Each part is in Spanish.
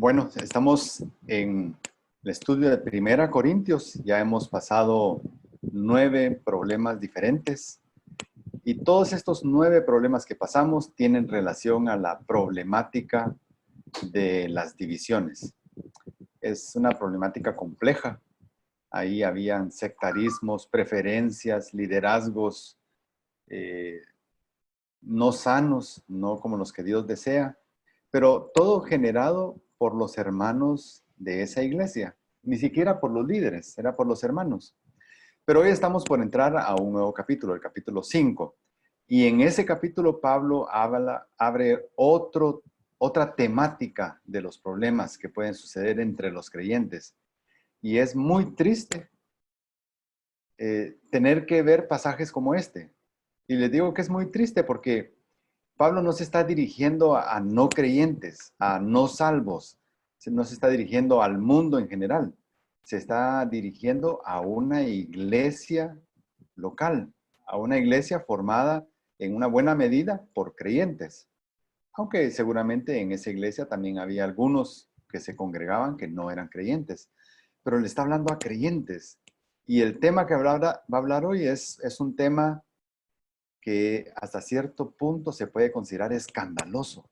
Bueno, estamos en el estudio de Primera Corintios. Ya hemos pasado 9 problemas diferentes y todos estos 9 problemas que pasamos tienen relación a la problemática de las divisiones. Es una problemática compleja. Ahí habían sectarismos, preferencias, liderazgos no sanos, no como los que Dios desea, pero todo generado por los hermanos de esa iglesia. Ni siquiera por los líderes, era por los hermanos. Pero hoy estamos por entrar a un nuevo capítulo, el capítulo 5. Y en ese capítulo Pablo abre otra temática de los problemas que pueden suceder entre los creyentes. Y es muy triste tener que ver pasajes como este. Y les digo que es muy triste porque Pablo no se está dirigiendo a no creyentes, a no salvos, no se está dirigiendo al mundo en general, se está dirigiendo a una iglesia local, a una iglesia formada en una buena medida por creyentes, aunque seguramente en esa iglesia también había algunos que se congregaban que no eran creyentes, pero le está hablando a creyentes. Y el tema que va a hablar hoy es un tema que hasta cierto punto se puede considerar escandaloso.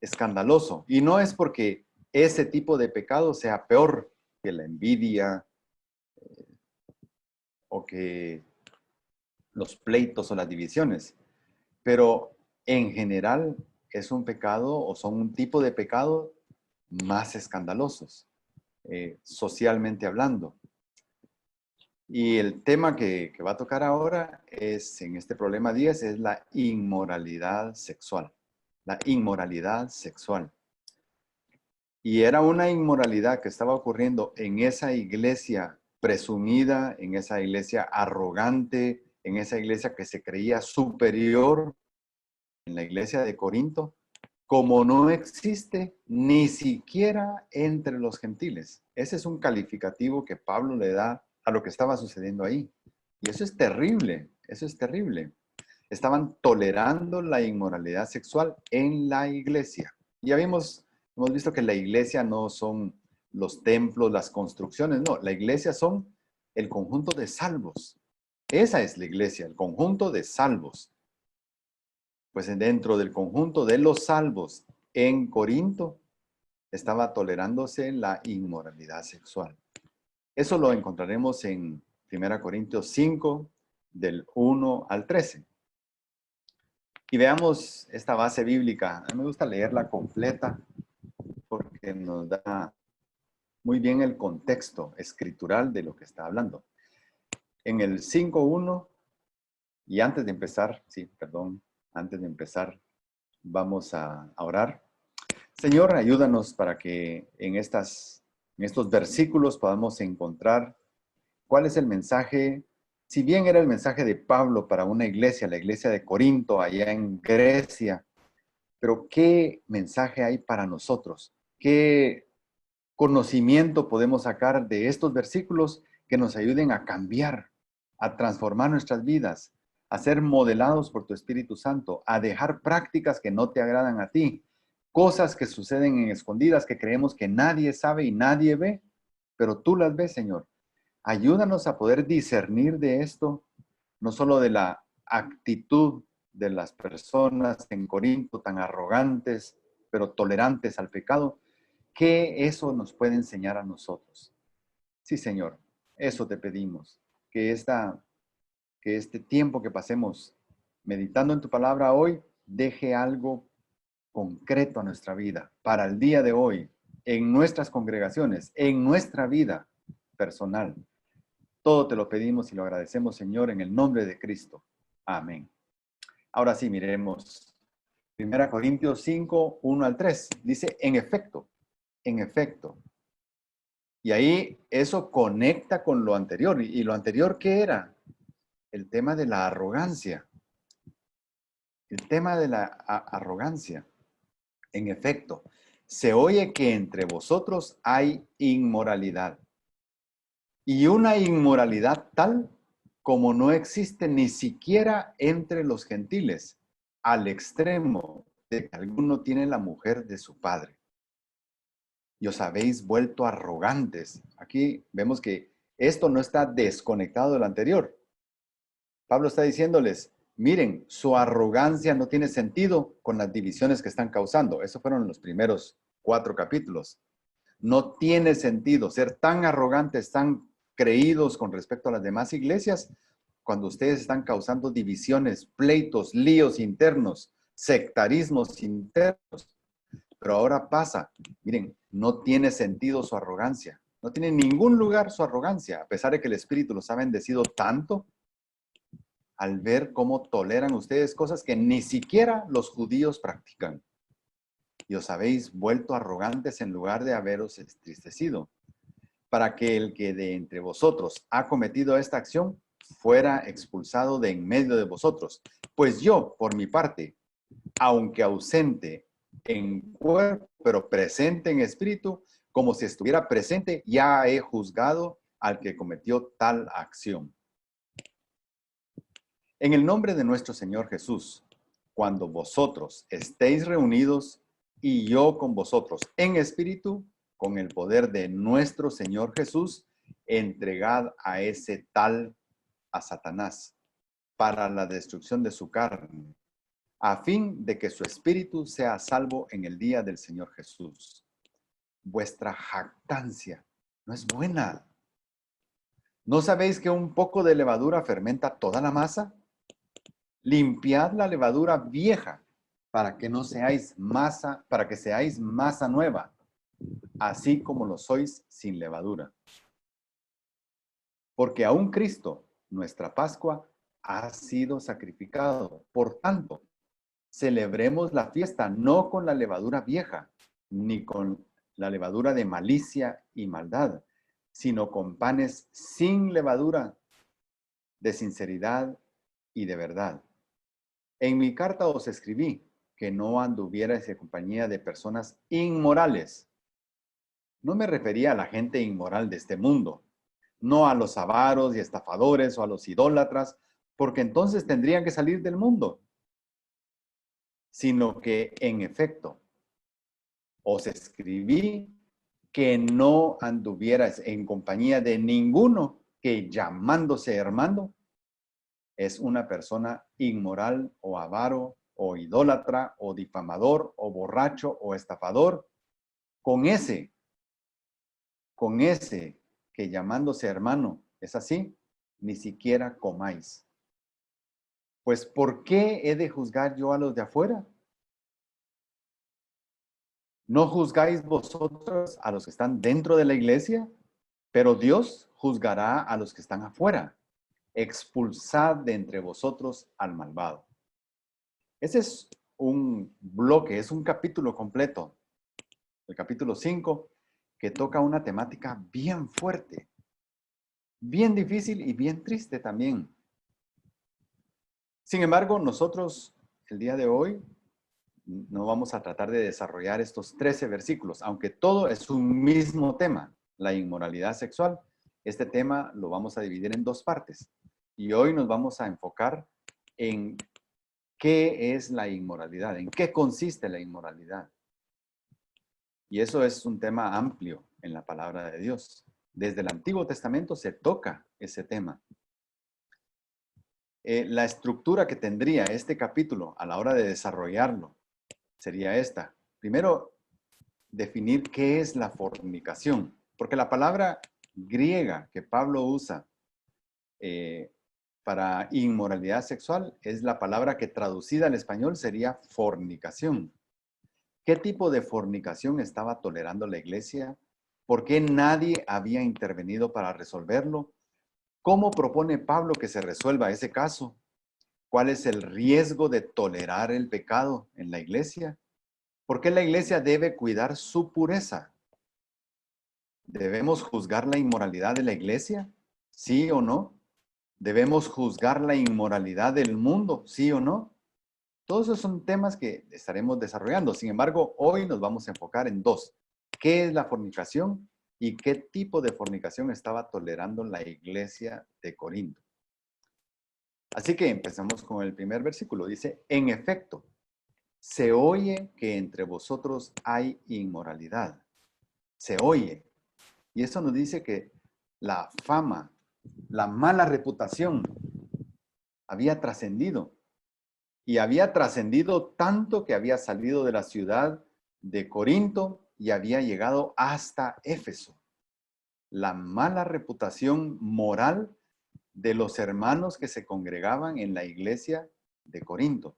Escandaloso. Y no es porque ese tipo de pecado sea peor que la envidia o que los pleitos o las divisiones, pero en general es un pecado o son un tipo de pecado más escandalosos, socialmente hablando. Y el tema que va a tocar ahora es, en este problema 10, es la inmoralidad sexual. La inmoralidad sexual. Y era una inmoralidad que estaba ocurriendo en esa iglesia presumida, en esa iglesia arrogante, en esa iglesia que se creía superior, en la iglesia de Corinto, como no existe ni siquiera entre los gentiles. Ese es un calificativo que Pablo le da a lo que estaba sucediendo ahí. Y eso es terrible, eso es terrible. Estaban tolerando la inmoralidad sexual en la iglesia. Ya hemos visto que la iglesia no son los templos, las construcciones, no, la iglesia son el conjunto de salvos. Esa es la iglesia, el conjunto de salvos. Pues dentro del conjunto de los salvos en Corinto estaba tolerándose la inmoralidad sexual. Eso lo encontraremos en 1 Corintios 5, del 1 al 13. Y veamos esta base bíblica. A mí me gusta leerla completa porque nos da muy bien el contexto escritural de lo que está hablando. En el 5.1, y antes de empezar, antes de empezar, vamos a orar. Señor, ayúdanos para que en estos versículos podamos encontrar cuál es el mensaje. Si bien era el mensaje de Pablo para una iglesia, la iglesia de Corinto, allá en Grecia, pero ¿qué mensaje hay para nosotros? ¿Qué conocimiento podemos sacar de estos versículos que nos ayuden a cambiar, a transformar nuestras vidas, a ser modelados por tu Espíritu Santo, a dejar prácticas que no te agradan a ti, cosas que suceden en escondidas que creemos que nadie sabe y nadie ve, pero tú las ves, Señor? Ayúdanos a poder discernir de esto, no solo de la actitud de las personas en Corinto tan arrogantes, pero tolerantes al pecado, que eso nos puede enseñar a nosotros. Sí, Señor, eso te pedimos, que, que este tiempo que pasemos meditando en tu palabra hoy deje algo concreto a nuestra vida, para el día de hoy, en nuestras congregaciones, en nuestra vida personal. Todo te lo pedimos y lo agradecemos, Señor, en el nombre de Cristo. Amén. Ahora sí, miremos. 1 Corintios 5, 1 al 3. Dice, en efecto, en efecto. Y ahí eso conecta con lo anterior. ¿Y lo anterior qué era? El tema de la arrogancia. El tema de la arrogancia. En efecto, se oye que entre vosotros hay inmoralidad. Y una inmoralidad tal como no existe ni siquiera entre los gentiles, al extremo de que alguno tiene la mujer de su padre. y os habéis vuelto arrogantes. Aquí vemos que esto no está desconectado de lo anterior. Pablo está diciéndoles, miren, su arrogancia no tiene sentido con las divisiones que están causando. Esos fueron los primeros 4 capítulos. No tiene sentido ser tan arrogantes, tan creídos con respecto a las demás iglesias, cuando ustedes están causando divisiones, pleitos, líos internos, sectarismos internos. Pero ahora pasa, miren, no tiene sentido su arrogancia. No tiene ningún lugar su arrogancia, a pesar de que el Espíritu los ha bendecido tanto, al ver cómo toleran ustedes cosas que ni siquiera los judíos practican. Y os habéis vuelto arrogantes en lugar de haberos entristecido, para que el que de entre vosotros ha cometido esta acción fuera expulsado de en medio de vosotros. Pues yo, por mi parte, aunque ausente en cuerpo, pero presente en espíritu, como si estuviera presente, ya he juzgado al que cometió tal acción. En el nombre de nuestro Señor Jesús, cuando vosotros estéis reunidos y yo con vosotros en espíritu, con el poder de nuestro Señor Jesús, entregad a ese tal a Satanás para la destrucción de su carne, a fin de que su espíritu sea salvo en el día del Señor Jesús. Vuestra jactancia no es buena. ¿No sabéis que un poco de levadura fermenta toda la masa? Limpiad la levadura vieja para que no seáis masa, para que seáis masa nueva, así como lo sois sin levadura. Porque aún Cristo, nuestra Pascua, ha sido sacrificado. Por tanto, celebremos la fiesta no con la levadura vieja, ni con la levadura de malicia y maldad, sino con panes sin levadura, de sinceridad y de verdad. En mi carta os escribí que no anduvierais en compañía de personas inmorales. No me refería a la gente inmoral de este mundo, no a los avaros y estafadores o a los idólatras, porque entonces tendrían que salir del mundo, sino que en efecto os escribí que no anduvierais en compañía de ninguno que llamándose hermano es una persona inmoral o avaro o idólatra o difamador o borracho o estafador. Con ese que llamándose hermano es así, ni siquiera comáis. Pues ¿por qué he de juzgar yo a los de afuera? ¿No juzgáis vosotros a los que están dentro de la iglesia? Pero Dios juzgará a los que están afuera. Expulsad de entre vosotros al malvado. Ese es un bloque, es un capítulo completo, el capítulo 5, que toca una temática bien fuerte, bien difícil y bien triste también. Sin embargo, nosotros el día de hoy no vamos a tratar de desarrollar estos 13 versículos, aunque todo es un mismo tema, la inmoralidad sexual. Este tema lo vamos a dividir en 2 partes. Y hoy nos vamos a enfocar en qué es la inmoralidad, en qué consiste la inmoralidad. Y eso es un tema amplio en la palabra de Dios. Desde el Antiguo Testamento se toca ese tema. La estructura que tendría este capítulo a la hora de desarrollarlo sería esta. Primero, definir qué es la fornicación, porque la palabra griega que Pablo usa para inmoralidad sexual es la palabra que traducida al español sería fornicación. ¿Qué tipo de fornicación estaba tolerando la iglesia? ¿Por qué nadie había intervenido para resolverlo? ¿Cómo propone Pablo que se resuelva ese caso? ¿Cuál es el riesgo de tolerar el pecado en la iglesia? ¿Por qué la iglesia debe cuidar su pureza? ¿Debemos juzgar la inmoralidad de la iglesia? ¿Sí o no? ¿Debemos juzgar la inmoralidad del mundo? ¿Sí o no? Todos esos son temas que estaremos desarrollando. Sin embargo, hoy nos vamos a enfocar en 2. ¿Qué es la fornicación y qué tipo de fornicación estaba tolerando la iglesia de Corinto? Así que empezamos con el primer versículo. Dice, en efecto, se oye que entre vosotros hay inmoralidad. se oye. Y eso nos dice que la fama, la mala reputación había trascendido. Y había trascendido tanto que había salido de la ciudad de Corinto y había llegado hasta Éfeso. La mala reputación moral de los hermanos que se congregaban en la iglesia de Corinto.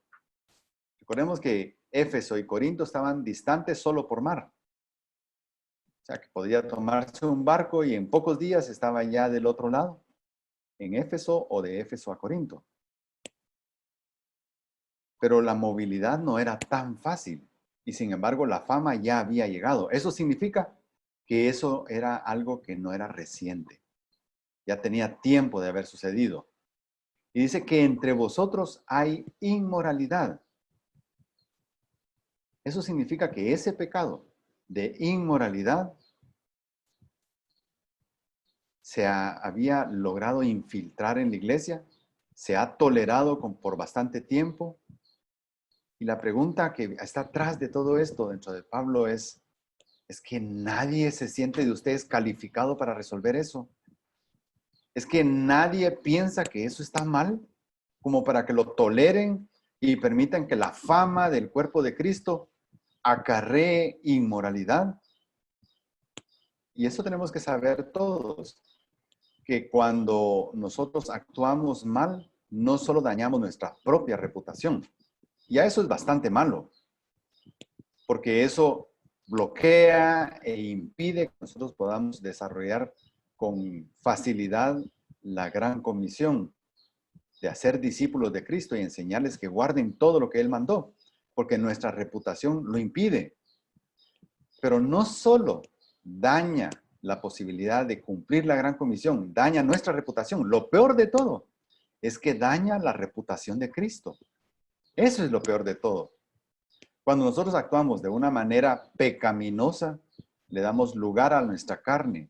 Recordemos que Éfeso y Corinto estaban distantes solo por mar. O sea, que podía tomarse un barco y en pocos días estaba ya del otro lado, en Éfeso o de Éfeso a Corinto. Pero la movilidad no era tan fácil y sin embargo la fama ya había llegado. Eso significa que eso era algo que no era reciente. Ya tenía tiempo de haber sucedido. Y dice que entre vosotros hay inmoralidad. Eso significa que ese pecado de inmoralidad se había logrado infiltrar en la iglesia, se ha tolerado por bastante tiempo. Y la pregunta que está atrás de todo esto dentro de Pablo es que nadie se siente de ustedes calificado para resolver eso. Es que nadie piensa que eso está mal, como para que lo toleren y permitan que la fama del cuerpo de Cristo acarree inmoralidad. Y eso tenemos que saber todos, que cuando nosotros actuamos mal, no solo dañamos nuestra propia reputación. Ya eso es bastante malo, porque eso bloquea e impide que nosotros podamos desarrollar con facilidad la gran comisión de hacer discípulos de Cristo y enseñarles que guarden todo lo que Él mandó, porque nuestra reputación lo impide. Pero no solo daña la posibilidad de cumplir la gran comisión, daña nuestra reputación. Lo peor de todo es que daña la reputación de Cristo. Eso es lo peor de todo. Cuando nosotros actuamos de una manera pecaminosa, le damos lugar a nuestra carne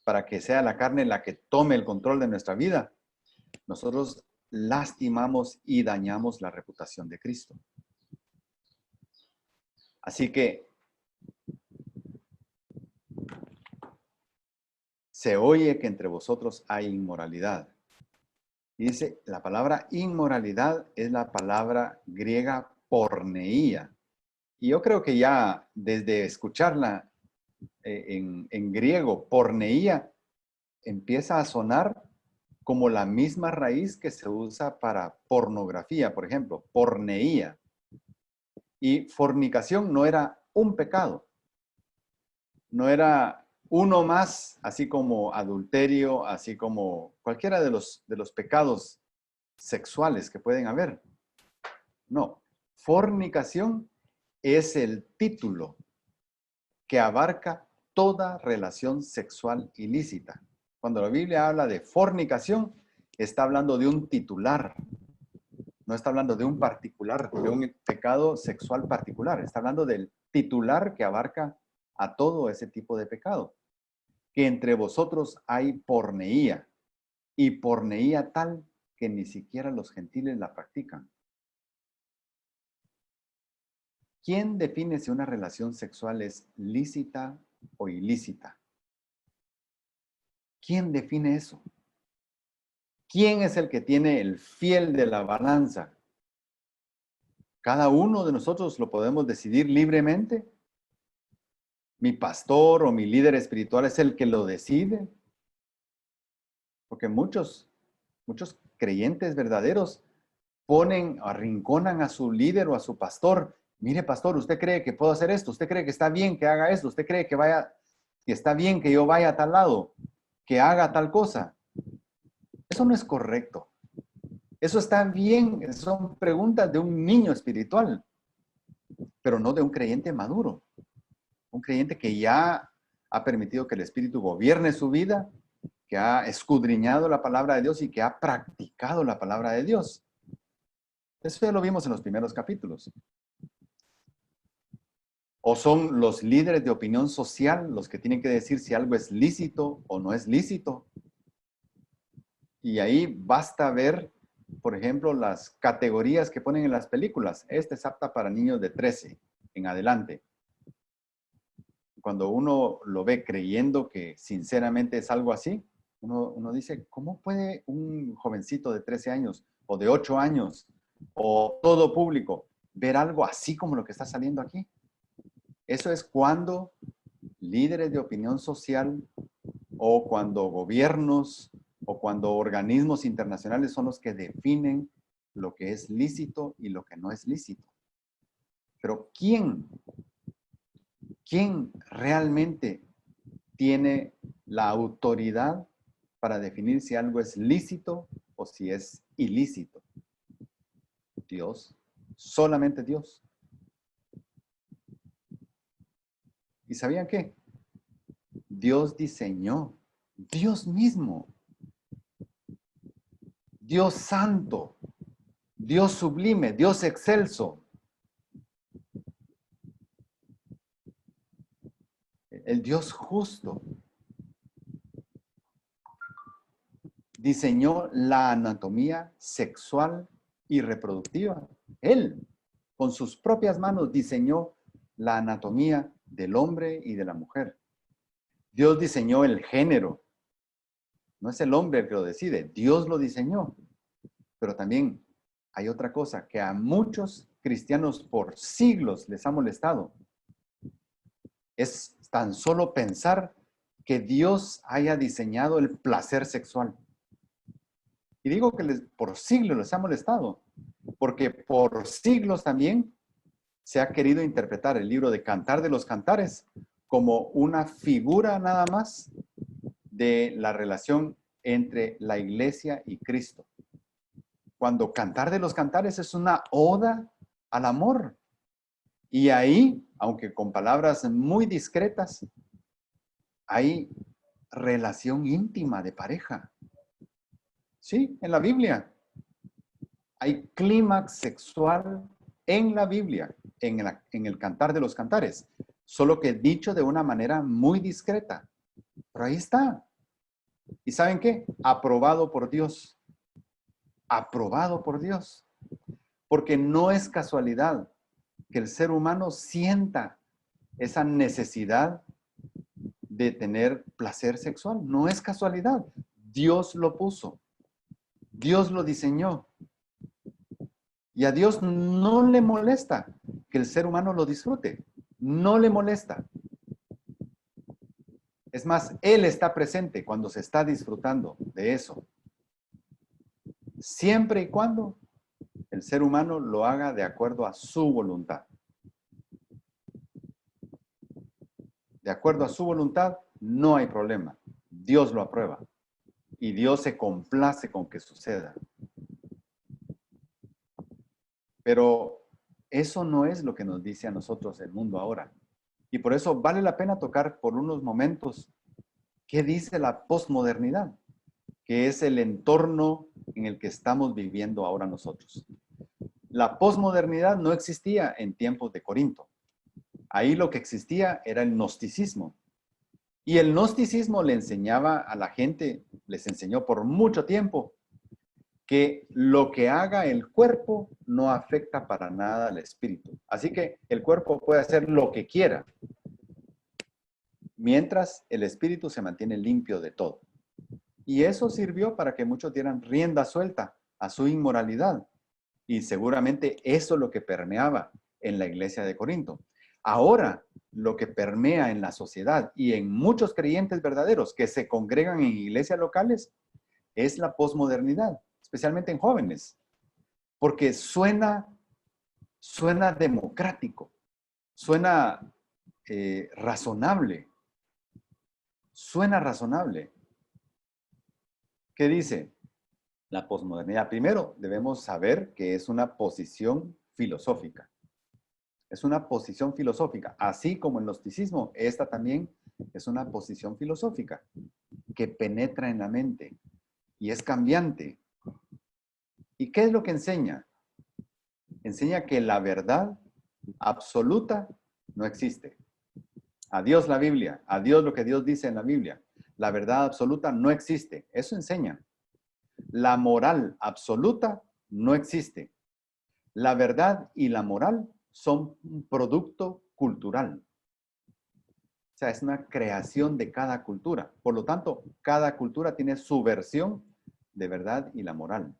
para que sea la carne la que tome el control de nuestra vida. Nosotros lastimamos y dañamos la reputación de Cristo. Así que se oye que entre vosotros hay inmoralidad. Y dice, la palabra inmoralidad es la palabra griega porneía. Y yo creo que ya desde escucharla en griego, porneía, empieza a sonar como la misma raíz que se usa para pornografía, por ejemplo, porneía. Y fornicación no era un pecado, no era uno más, así como adulterio, así como cualquiera de los pecados sexuales que pueden haber. No, fornicación es el título que abarca toda relación sexual ilícita. Cuando la Biblia habla de fornicación, está hablando de un titular, no está hablando de un particular, de un pecado sexual particular, está hablando del titular que abarca a todo ese tipo de pecado. Que entre vosotros hay porneía, y porneía tal que ni siquiera los gentiles la practican. ¿Quién define si una relación sexual es lícita o ilícita? ¿Quién define eso? ¿Quién es el que tiene el fiel de la balanza? ¿Cada uno de nosotros lo podemos decidir libremente? ¿Mi pastor o mi líder espiritual es el que lo decide? Porque muchos creyentes verdaderos arrinconan a su líder o a su pastor. Mire, pastor, ¿usted cree que puedo hacer esto? ¿Usted cree que está bien que haga esto? ¿Usted cree que está bien que yo vaya a tal lado? ¿Que haga tal cosa? Eso no es correcto. Eso está bien, son preguntas de un niño espiritual, pero no de un creyente maduro. Un creyente que ya ha permitido que el Espíritu gobierne su vida, que ha escudriñado la palabra de Dios y que ha practicado la palabra de Dios. Eso ya lo vimos en los primeros capítulos. ¿O son los líderes de opinión social los que tienen que decir si algo es lícito o no es lícito? Y ahí basta ver, por ejemplo, las categorías que ponen en las películas. Este es apta para niños de 13 en adelante. cuando uno lo ve creyendo que sinceramente es algo así, uno dice, ¿cómo puede un jovencito de 13 años o de 8 años o todo público ver algo así como lo que está saliendo aquí? Eso es cuando líderes de opinión social o cuando gobiernos o cuando organismos internacionales son los que definen lo que es lícito y lo que no es lícito. Pero ¿quién realmente tiene la autoridad para definir si algo es lícito o si es ilícito? Dios, solamente Dios. ¿Y sabían qué? Dios diseñó, Dios mismo, Dios santo, Dios sublime, Dios excelso, el Dios justo, diseñó la anatomía sexual y reproductiva. Él, con sus propias manos, diseñó la anatomía del hombre y de la mujer. Dios diseñó el género. No es el hombre el que lo decide, Dios lo diseñó. Pero también hay otra cosa que a muchos cristianos por siglos les ha molestado. Es tan solo pensar que Dios haya diseñado el placer sexual. Y digo que por siglos les ha molestado, porque por siglos también se ha querido interpretar el libro de Cantar de los Cantares como una figura nada más de la relación entre la iglesia y Cristo. Cuando Cantar de los Cantares es una oda al amor. Y ahí, aunque con palabras muy discretas, hay relación íntima de pareja. Sí, en la Biblia. Hay clímax sexual en la Biblia, en el Cantar de los Cantares, solo que dicho de una manera muy discreta. Pero ahí está. ¿Y saben qué? Aprobado por Dios. Aprobado por Dios. Porque no es casualidad que el ser humano sienta esa necesidad de tener placer sexual. No es casualidad. Dios lo puso. Dios lo diseñó. Y a Dios no le molesta que el ser humano lo disfrute. No le molesta. Es más, Él está presente cuando se está disfrutando de eso. Siempre y cuando el ser humano lo haga de acuerdo a su voluntad. De acuerdo a su voluntad, no hay problema. Dios lo aprueba. Y Dios se complace con que suceda. Pero eso no es lo que nos dice a nosotros el mundo ahora. Y por eso vale la pena tocar por unos momentos qué dice la posmodernidad, que es el entorno en el que estamos viviendo ahora nosotros. La posmodernidad no existía en tiempos de Corinto. Ahí lo que existía era el gnosticismo. Y el gnosticismo le enseñaba a la gente, les enseñó por mucho tiempo, que lo que haga el cuerpo no afecta para nada al espíritu. Así que el cuerpo puede hacer lo que quiera, mientras el espíritu se mantiene limpio de todo. Y eso sirvió para que muchos dieran rienda suelta a su inmoralidad. Y seguramente eso es lo que permeaba en la iglesia de Corinto. Ahora, lo que permea en la sociedad y en muchos creyentes verdaderos que se congregan en iglesias locales es la posmodernidad, especialmente en jóvenes, porque suena democrático, suena razonable, suena razonable. ¿Qué dice la posmodernidad? Primero, debemos saber que es una posición filosófica. Es una posición filosófica. Así como el gnosticismo, esta también es una posición filosófica que penetra en la mente y es cambiante. ¿Y qué es lo que enseña? Enseña que la verdad absoluta no existe. Adiós la Biblia, adiós lo que Dios dice en la Biblia. La verdad absoluta no existe. Eso enseña. La moral absoluta no existe. La verdad y la moral son un producto cultural. sea, es una creación de cada cultura. Por lo tanto, cada cultura tiene su versión de verdad y la moral.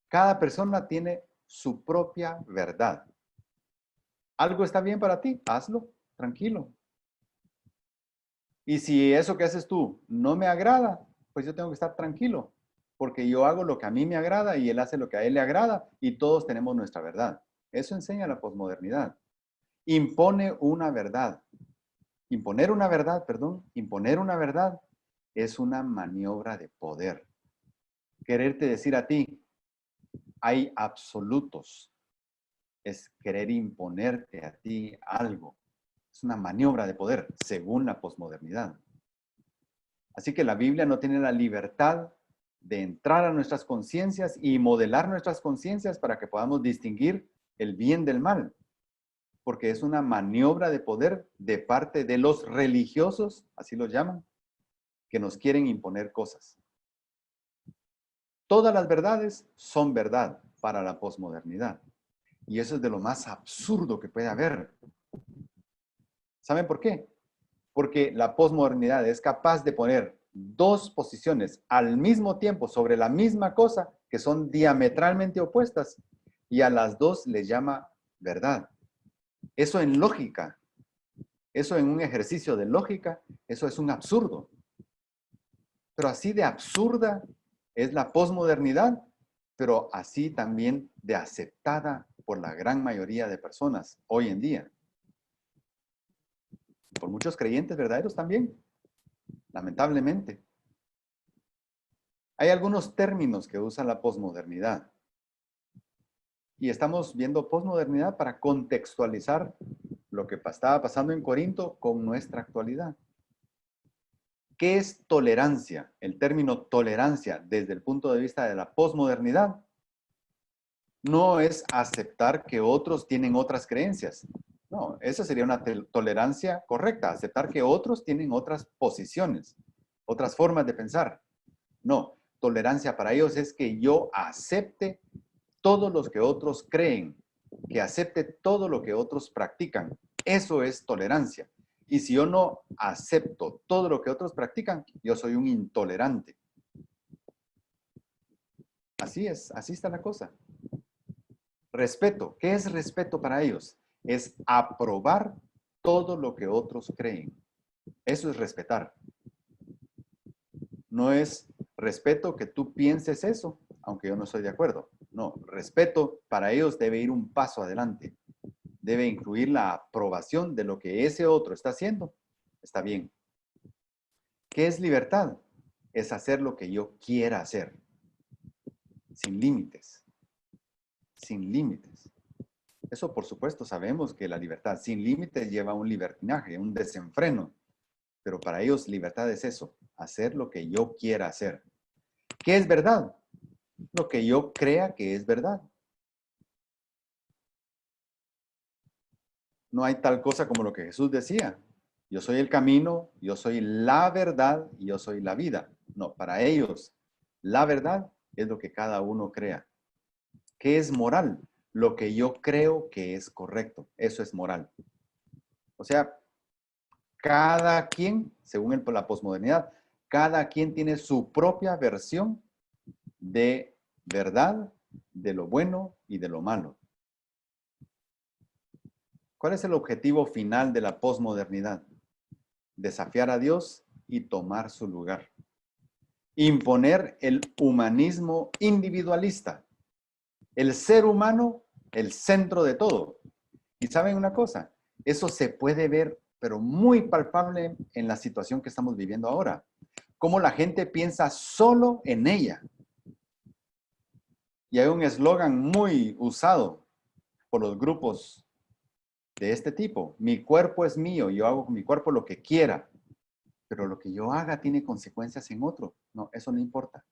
Cada persona tiene su propia verdad. ¿Algo está bien para ti? Hazlo, tranquilo. Y si eso que haces tú no me agrada, pues yo tengo que estar tranquilo, porque yo hago lo que a mí me agrada y él hace lo que a él le agrada y todos tenemos nuestra verdad. Eso enseña la posmodernidad. Impone una verdad. Imponer una verdad, perdón, imponer una verdad es una maniobra de poder. Quererte decir a ti, hay absolutos, es querer imponerte a ti algo. Es una maniobra de poder, según la posmodernidad. Así que la Biblia no tiene la libertad de entrar a nuestras conciencias y modelar nuestras conciencias para que podamos distinguir el bien del mal, porque es una maniobra de poder de parte de los religiosos, así los llaman, que nos quieren imponer cosas. Todas las verdades son verdad para la posmodernidad. Y eso es de lo más absurdo que puede haber. ¿Saben por qué? Porque la posmodernidad es capaz de poner dos posiciones al mismo tiempo sobre la misma cosa que son diametralmente opuestas y a las dos les llama verdad. Eso en lógica, eso en un ejercicio de lógica, eso es un absurdo. Pero así de absurda es la posmodernidad, pero así también de aceptada por la gran mayoría de personas hoy en día. Por muchos creyentes verdaderos también, lamentablemente. Hay algunos términos que usa la posmodernidad. Y estamos viendo posmodernidad para contextualizar lo que estaba pasando en Corinto con nuestra actualidad. ¿Qué es tolerancia? El término tolerancia desde el punto de vista de la posmodernidad no es aceptar que otros tienen otras creencias. No, esa sería una tolerancia correcta, aceptar que otros tienen otras posiciones, otras formas de pensar. No, tolerancia para ellos es que yo acepte todo lo que otros creen, que acepte todo lo que otros practican. Eso es tolerancia. Y si yo no acepto todo lo que otros practican, yo soy un intolerante. Así es, así está la cosa. Respeto. ¿Qué es respeto para ellos? Es aprobar todo lo que otros creen. Eso es respetar. No es respeto que tú pienses eso, aunque yo no estoy de acuerdo. No, respeto para ellos debe ir un paso adelante. Debe incluir la aprobación de lo que ese otro está haciendo. Está bien. ¿Qué es libertad? Es hacer lo que yo quiera hacer. Sin límites. Sin límites. Eso, por supuesto, sabemos que la libertad sin límites lleva a un libertinaje, un desenfreno. Pero para ellos libertad es eso, hacer lo que yo quiera hacer. ¿Qué es verdad? Lo que yo crea que es verdad. No hay tal cosa como lo que Jesús decía. Yo soy el camino, yo soy la verdad y yo soy la vida. No, para ellos, la verdad es lo que cada uno crea. ¿Qué es moral? Lo que yo creo que es correcto. Eso es moral. O sea, cada quien, según la posmodernidad, cada quien tiene su propia versión de verdad, de lo bueno y de lo malo. ¿Cuál es el objetivo final de la posmodernidad? Desafiar a Dios y tomar su lugar. Imponer el humanismo individualista. El ser humano, el centro de todo. Y saben una cosa, eso se puede ver, pero muy palpable en la situación que estamos viviendo ahora. Cómo la gente piensa solo en ella. Y hay un eslogan muy usado por los grupos de este tipo. Mi cuerpo es mío, yo hago con mi cuerpo lo que quiera, pero lo que yo haga tiene consecuencias en otro. No, eso no importa.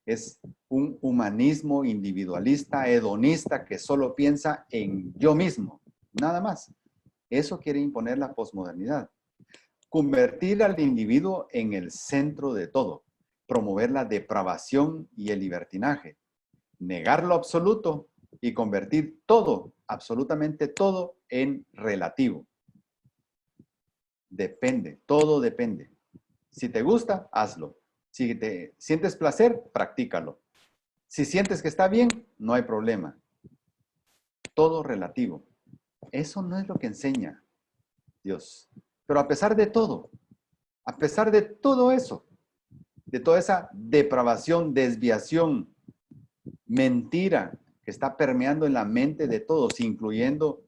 Es un humanismo individualista, hedonista, que solo piensa en yo mismo, nada más. Eso quiere imponer la posmodernidad. Convertir al individuo en el centro de todo, promover la depravación y el libertinaje, negar lo absoluto y convertir todo, absolutamente todo, en relativo. Depende, todo depende. Si te gusta, hazlo. Si te sientes placer, practícalo. Si sientes que está bien, no hay problema. Todo relativo. Eso no es lo que enseña Dios. Pero a pesar de todo eso, de toda esa depravación, desviación, mentira que está permeando en la mente de todos, incluyendo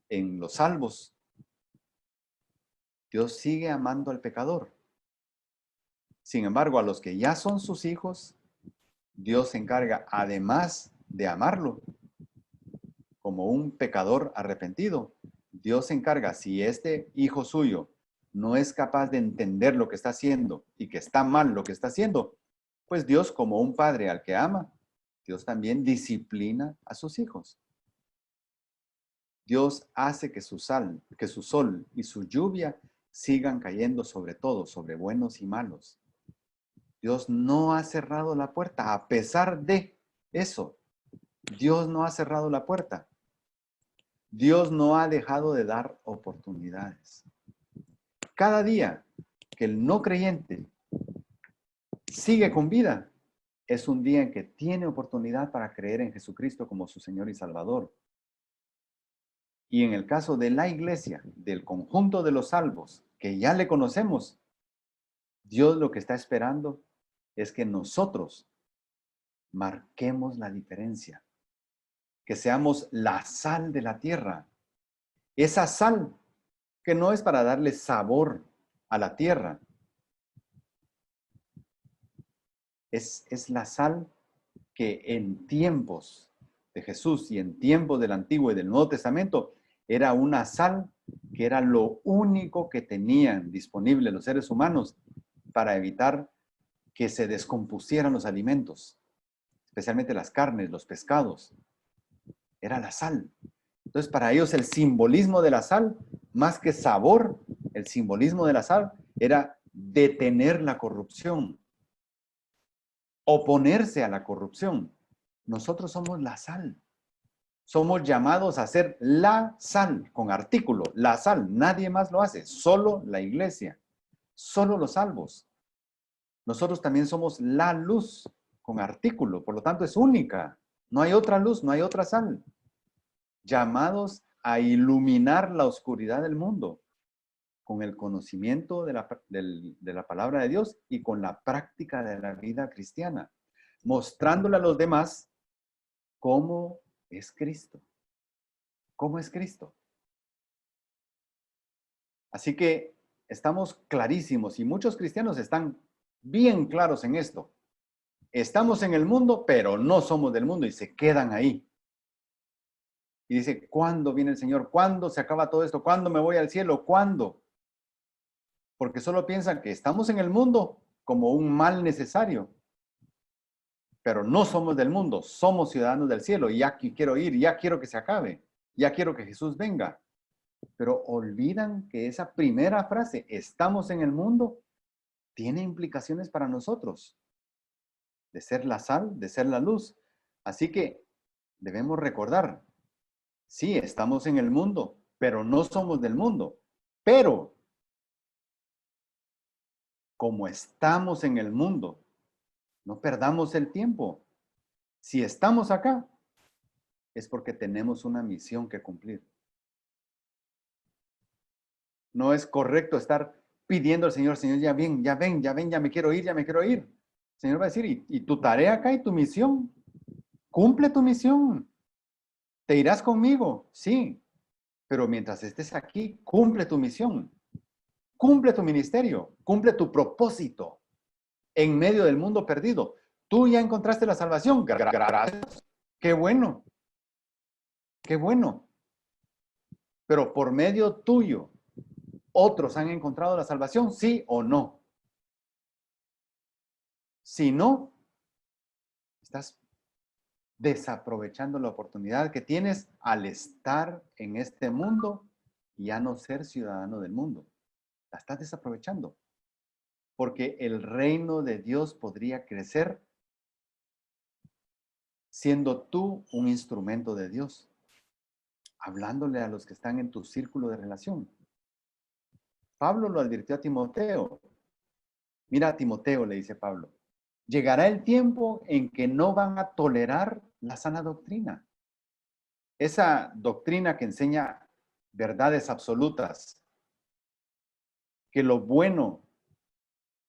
en los salvos, Dios sigue amando al pecador. Sin embargo, a los que ya son sus hijos, Dios se encarga, además de amarlo como un pecador arrepentido, Dios se encarga, si este hijo suyo no es capaz de entender lo que está haciendo y que está mal lo que está haciendo, pues Dios, como un padre al que ama, Dios también disciplina a sus hijos. Dios hace que su sol y su lluvia sigan cayendo sobre todos, sobre buenos y malos. Dios no ha cerrado la puerta. A pesar de eso, Dios no ha cerrado la puerta. Dios no ha dejado de dar oportunidades. Cada día que el no creyente sigue con vida, es un día en que tiene oportunidad para creer en Jesucristo como su Señor y Salvador. Y en el caso de la iglesia, del conjunto de los salvos, que ya le conocemos, Dios lo que está esperando es que nosotros marquemos la diferencia, que seamos la sal de la tierra. Esa sal que no es para darle sabor a la tierra, es la sal que en tiempos de Jesús y en tiempos del Antiguo y del Nuevo Testamento era una sal que era lo único que tenían disponible los seres humanos para evitar que se descompusieran los alimentos, especialmente las carnes, los pescados. Era la sal. Entonces, para ellos el simbolismo de la sal, más que sabor, el simbolismo de la sal era detener la corrupción, oponerse a la corrupción. Nosotros somos la sal. Somos llamados a ser la sal, con artículo, la sal. Nadie más lo hace, solo la iglesia, solo los salvos. Nosotros también somos la luz, con artículo, por lo tanto es única. No hay otra luz, no hay otra sal. Llamados a iluminar la oscuridad del mundo con el conocimiento de la palabra de Dios y con la práctica de la vida cristiana, mostrándole a los demás cómo es Cristo. ¿Cómo es Cristo? Así que estamos clarísimos y muchos cristianos están bien claros en esto. Estamos en el mundo, pero no somos del mundo y se quedan ahí. Y dice, ¿cuándo viene el Señor? ¿Cuándo se acaba todo esto? ¿Cuándo me voy al cielo? ¿Cuándo? Porque solo piensan que estamos en el mundo como un mal necesario. Pero no somos del mundo, somos ciudadanos del cielo. Y ya quiero ir, ya quiero que se acabe. Ya quiero que Jesús venga. Pero olvidan que esa primera frase, estamos en el mundo, tiene implicaciones para nosotros. De ser la sal, de ser la luz. Así que debemos recordar, sí, estamos en el mundo, pero no somos del mundo. Pero, como estamos en el mundo, no perdamos el tiempo. Si estamos acá, es porque tenemos una misión que cumplir. No es correcto estar pidiendo al Señor, Señor, ya ven, ya ven, ya ven, ya me quiero ir, ya me quiero ir. El Señor va a decir, ¿y tu tarea acá y tu misión? Cumple tu misión. ¿Te irás conmigo? Sí. Pero mientras estés aquí, cumple tu misión. Cumple tu ministerio. Cumple tu propósito en medio del mundo perdido. Tú ya encontraste la salvación. Gracias. Qué bueno. Qué bueno. Pero por medio tuyo, ¿otros han encontrado la salvación? ¿Sí o no? Si no, estás desaprovechando la oportunidad que tienes al estar en este mundo y ya no ser ciudadano del mundo. La estás desaprovechando. Porque el reino de Dios podría crecer siendo tú un instrumento de Dios, hablándole a los que están en tu círculo de relación. Pablo lo advirtió a Timoteo. Mira, Timoteo, le dice Pablo, llegará el tiempo en que no van a tolerar la sana doctrina. Esa doctrina que enseña verdades absolutas, que lo bueno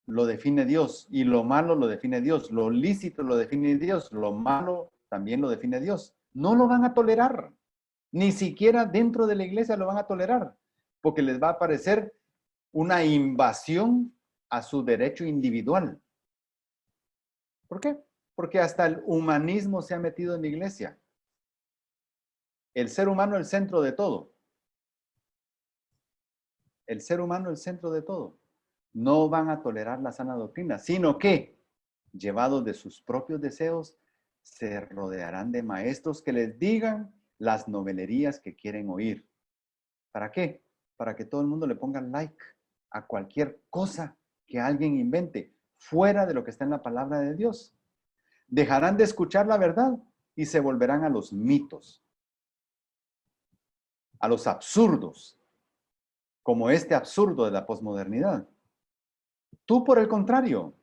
lo define Dios y lo malo lo define Dios, lo lícito lo define Dios, lo malo también lo define Dios. No lo van a tolerar, ni siquiera dentro de la iglesia lo van a tolerar, porque les va a parecer una invasión a su derecho individual. ¿Por qué? Porque hasta el humanismo se ha metido en la iglesia. El ser humano el centro de todo. El ser humano el centro de todo. No van a tolerar la sana doctrina, sino que, llevados de sus propios deseos, se rodearán de maestros que les digan las novelerías que quieren oír. ¿Para qué? Para que todo el mundo le ponga like a cualquier cosa que alguien invente, fuera de lo que está en la palabra de Dios. Dejarán de escuchar la verdad y se volverán a los mitos, a los absurdos, como este absurdo de la posmodernidad. Tú, por el contrario,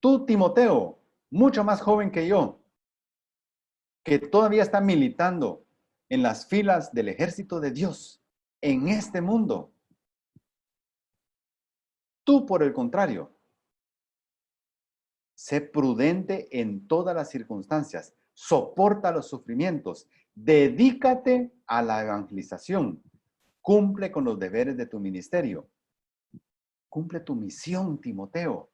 tú, Timoteo, mucho más joven que yo, que todavía está militando en las filas del ejército de Dios en este mundo. Tú, por el contrario, sé prudente en todas las circunstancias, soporta los sufrimientos, dedícate a la evangelización, cumple con los deberes de tu ministerio, cumple tu misión, Timoteo.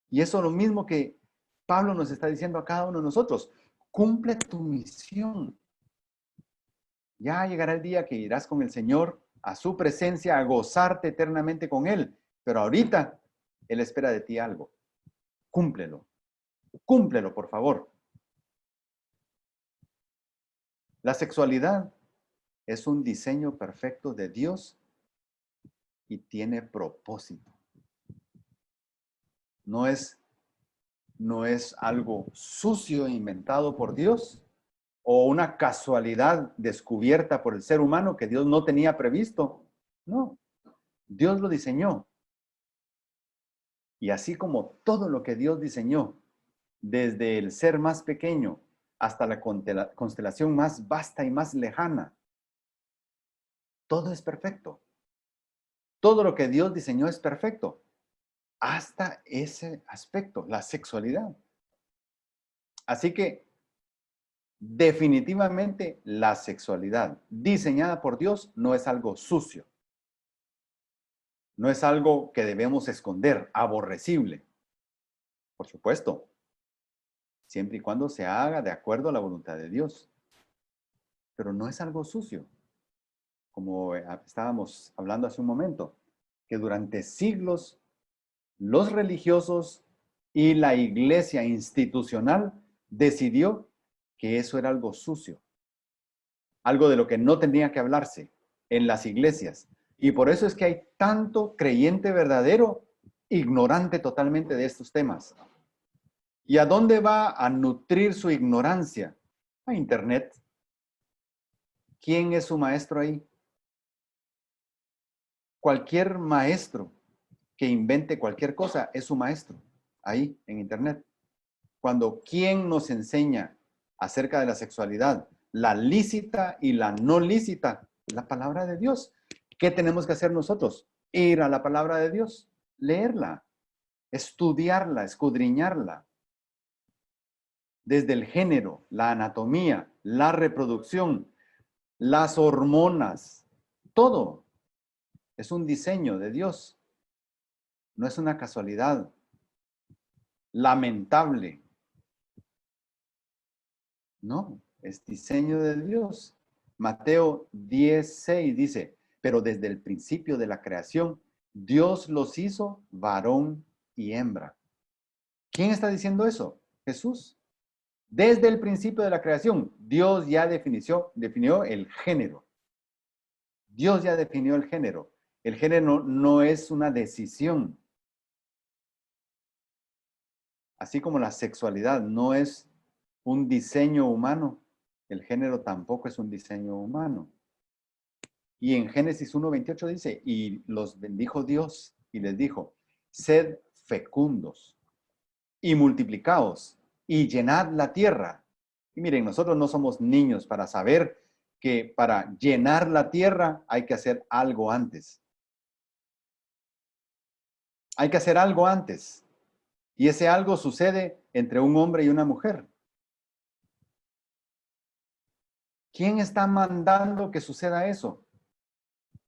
Y eso es lo mismo que Pablo nos está diciendo a cada uno de nosotros, cumple tu misión. Ya llegará el día que irás con el Señor a su presencia, a gozarte eternamente con Él. Pero ahorita Él espera de ti algo. Cúmplelo. Cúmplelo, por favor. La sexualidad es un diseño perfecto de Dios y tiene propósito. No es algo sucio inventado por Dios o una casualidad descubierta por el ser humano que Dios no tenía previsto. No, Dios lo diseñó. Y así como todo lo que Dios diseñó, desde el ser más pequeño hasta la constelación más vasta y más lejana, todo es perfecto. Todo lo que Dios diseñó es perfecto, hasta ese aspecto, la sexualidad. Así que definitivamente la sexualidad diseñada por Dios no es algo sucio, no es algo que debemos esconder, aborrecible. Por supuesto, siempre y cuando se haga de acuerdo a la voluntad de Dios. Pero no es algo sucio, como estábamos hablando hace un momento, que durante siglos los religiosos y la iglesia institucional decidió que eso era algo sucio, algo de lo que no tenía que hablarse en las iglesias. Y por eso es que hay tanto creyente verdadero ignorante totalmente de estos temas. ¿Y a dónde va a nutrir su ignorancia? A Internet. ¿Quién es su maestro ahí? Cualquier maestro que invente cualquier cosa es su maestro, ahí en Internet. Cuando ¿quién nos enseña acerca de la sexualidad? La lícita y la no lícita, la palabra de Dios. ¿Qué tenemos que hacer nosotros? Ir a la palabra de Dios, leerla, estudiarla, escudriñarla. Desde el género, la anatomía, la reproducción, las hormonas, todo es un diseño de Dios. No es una casualidad lamentable. No, es diseño de Dios. Mateo 10:6 dice, pero desde el principio de la creación, Dios los hizo varón y hembra. ¿Quién está diciendo eso? Jesús. Desde el principio de la creación, Dios ya definió el género. Dios ya definió el género. El género no es una decisión. Así como la sexualidad no es un diseño humano, el género tampoco es un diseño humano. Y en Génesis 1:28 dice, y los bendijo Dios y les dijo, sed fecundos y multiplicaos y llenad la tierra. Y miren, nosotros no somos niños para saber que para llenar la tierra hay que hacer algo antes. Hay que hacer algo antes. Y ese algo sucede entre un hombre y una mujer. ¿Quién está mandando que suceda eso?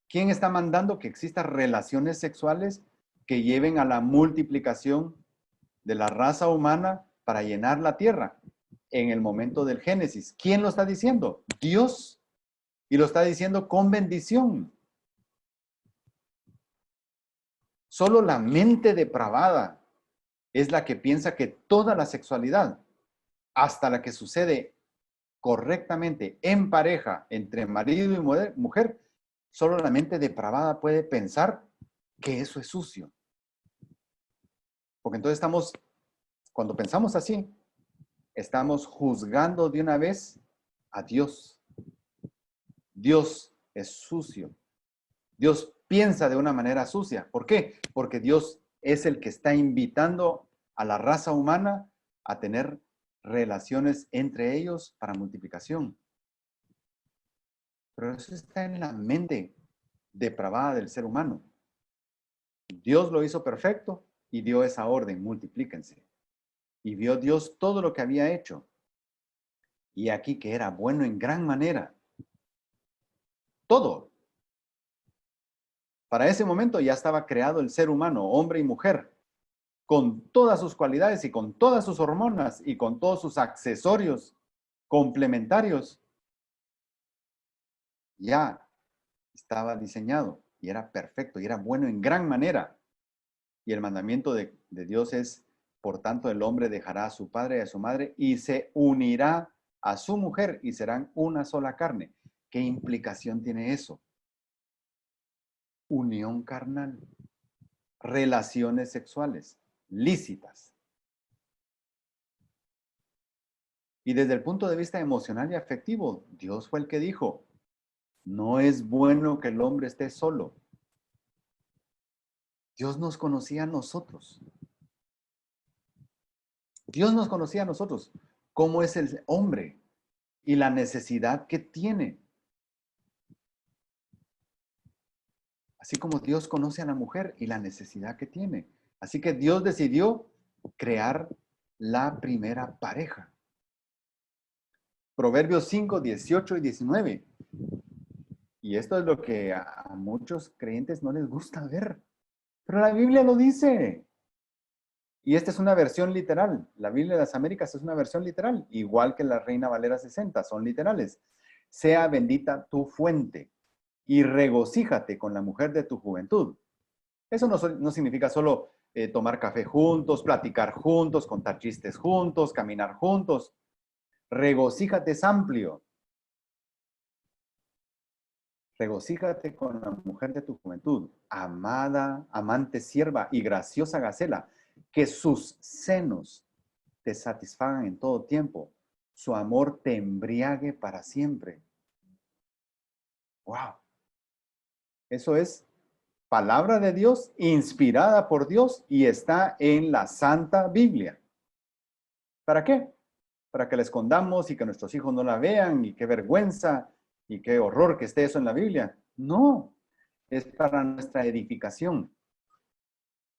¿Quién está mandando que existan relaciones sexuales que lleven a la multiplicación de la raza humana para llenar la tierra? En el momento del Génesis. ¿Quién lo está diciendo? Dios. Y lo está diciendo con bendición. Solo la mente depravada es la que piensa que toda la sexualidad, hasta la que sucede correctamente en pareja entre marido y mujer, solo la mente depravada puede pensar que eso es sucio. Porque entonces cuando pensamos así, estamos juzgando de una vez a Dios. Dios es sucio. Dios piensa de una manera sucia. ¿Por qué? Porque Dios es el que está invitando a la raza humana a tener relaciones entre ellos para multiplicación. Pero eso está en la mente depravada del ser humano. Dios lo hizo perfecto y dio esa orden, multiplíquense. Y vio Dios todo lo que había hecho. Y aquí que era bueno en gran manera. Todo. Para ese momento ya estaba creado el ser humano, hombre y mujer, con todas sus cualidades y con todas sus hormonas y con todos sus accesorios complementarios. Ya estaba diseñado y era perfecto y era bueno en gran manera. Y el mandamiento de Dios es, por tanto, el hombre dejará a su padre y a su madre y se unirá a su mujer y serán una sola carne. ¿Qué implicación tiene eso? Unión carnal, relaciones sexuales lícitas. Y desde el punto de vista emocional y afectivo, Dios fue el que dijo, no es bueno que el hombre esté solo. Dios nos conocía a nosotros. Dios nos conocía a nosotros. ¿Cómo es el hombre? Y la necesidad que tiene. Así como Dios conoce a la mujer y la necesidad que tiene. Así que Dios decidió crear la primera pareja. Proverbios 5, 18 y 19. Y esto es lo que a muchos creyentes no les gusta ver. Pero la Biblia lo dice. Y esta es una versión literal. La Biblia de las Américas es una versión literal, igual que la Reina Valera 60, son literales. Sea bendita tu fuente y regocíjate con la mujer de tu juventud. Eso no significa solo tomar café juntos, platicar juntos, contar chistes juntos, caminar juntos. Regocíjate es amplio. Regocíjate con la mujer de tu juventud, amada, amante sierva y graciosa gacela, que sus senos te satisfagan en todo tiempo, su amor te embriague para siempre. ¡Wow! Eso es palabra de Dios, inspirada por Dios y está en la Santa Biblia. ¿Para qué? Para que la escondamos y que nuestros hijos no la vean y qué vergüenza y qué horror que esté eso en la Biblia. No, es para nuestra edificación.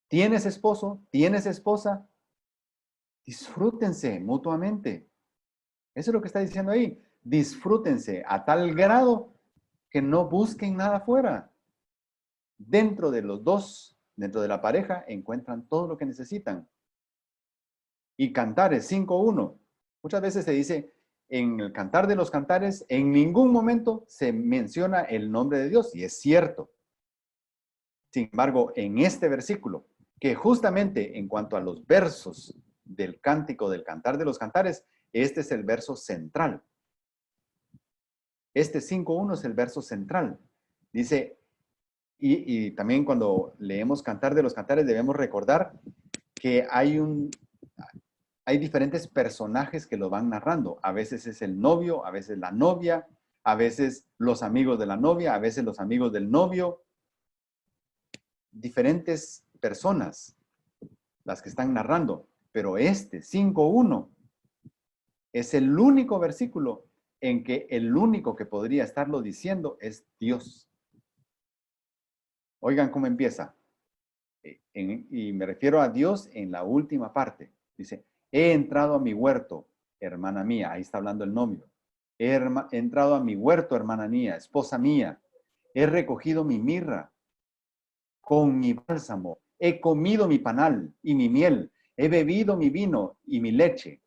¿Tienes esposo? ¿Tienes esposa? Disfrútense mutuamente. Eso es lo que está diciendo ahí. Disfrútense a tal grado que no busquen nada afuera. Dentro de los dos, dentro de la pareja, encuentran todo lo que necesitan. Y Cantares 5:1. Muchas veces se dice, en el Cantar de los Cantares, en ningún momento se menciona el nombre de Dios, y es cierto. Sin embargo, en este versículo, que justamente en cuanto a los versos del cántico del Cantar de los Cantares, este es el verso central. Este 5:1 es el verso central. Dice, y también cuando leemos Cantar de los Cantares debemos recordar que hay diferentes personajes que lo van narrando. A veces es el novio, a veces la novia, a veces los amigos de la novia, a veces los amigos del novio, diferentes personas las que están narrando, pero este 5:1 es el único versículo en que el único que podría estarlo diciendo es Dios. Oigan cómo empieza. Y me refiero a Dios en la última parte. Dice, he entrado a mi huerto, hermana mía. Ahí está hablando el novio. He entrado a mi huerto, hermana mía, esposa mía. He recogido mi mirra con mi bálsamo. He comido mi panal y mi miel. He bebido mi vino y mi leche.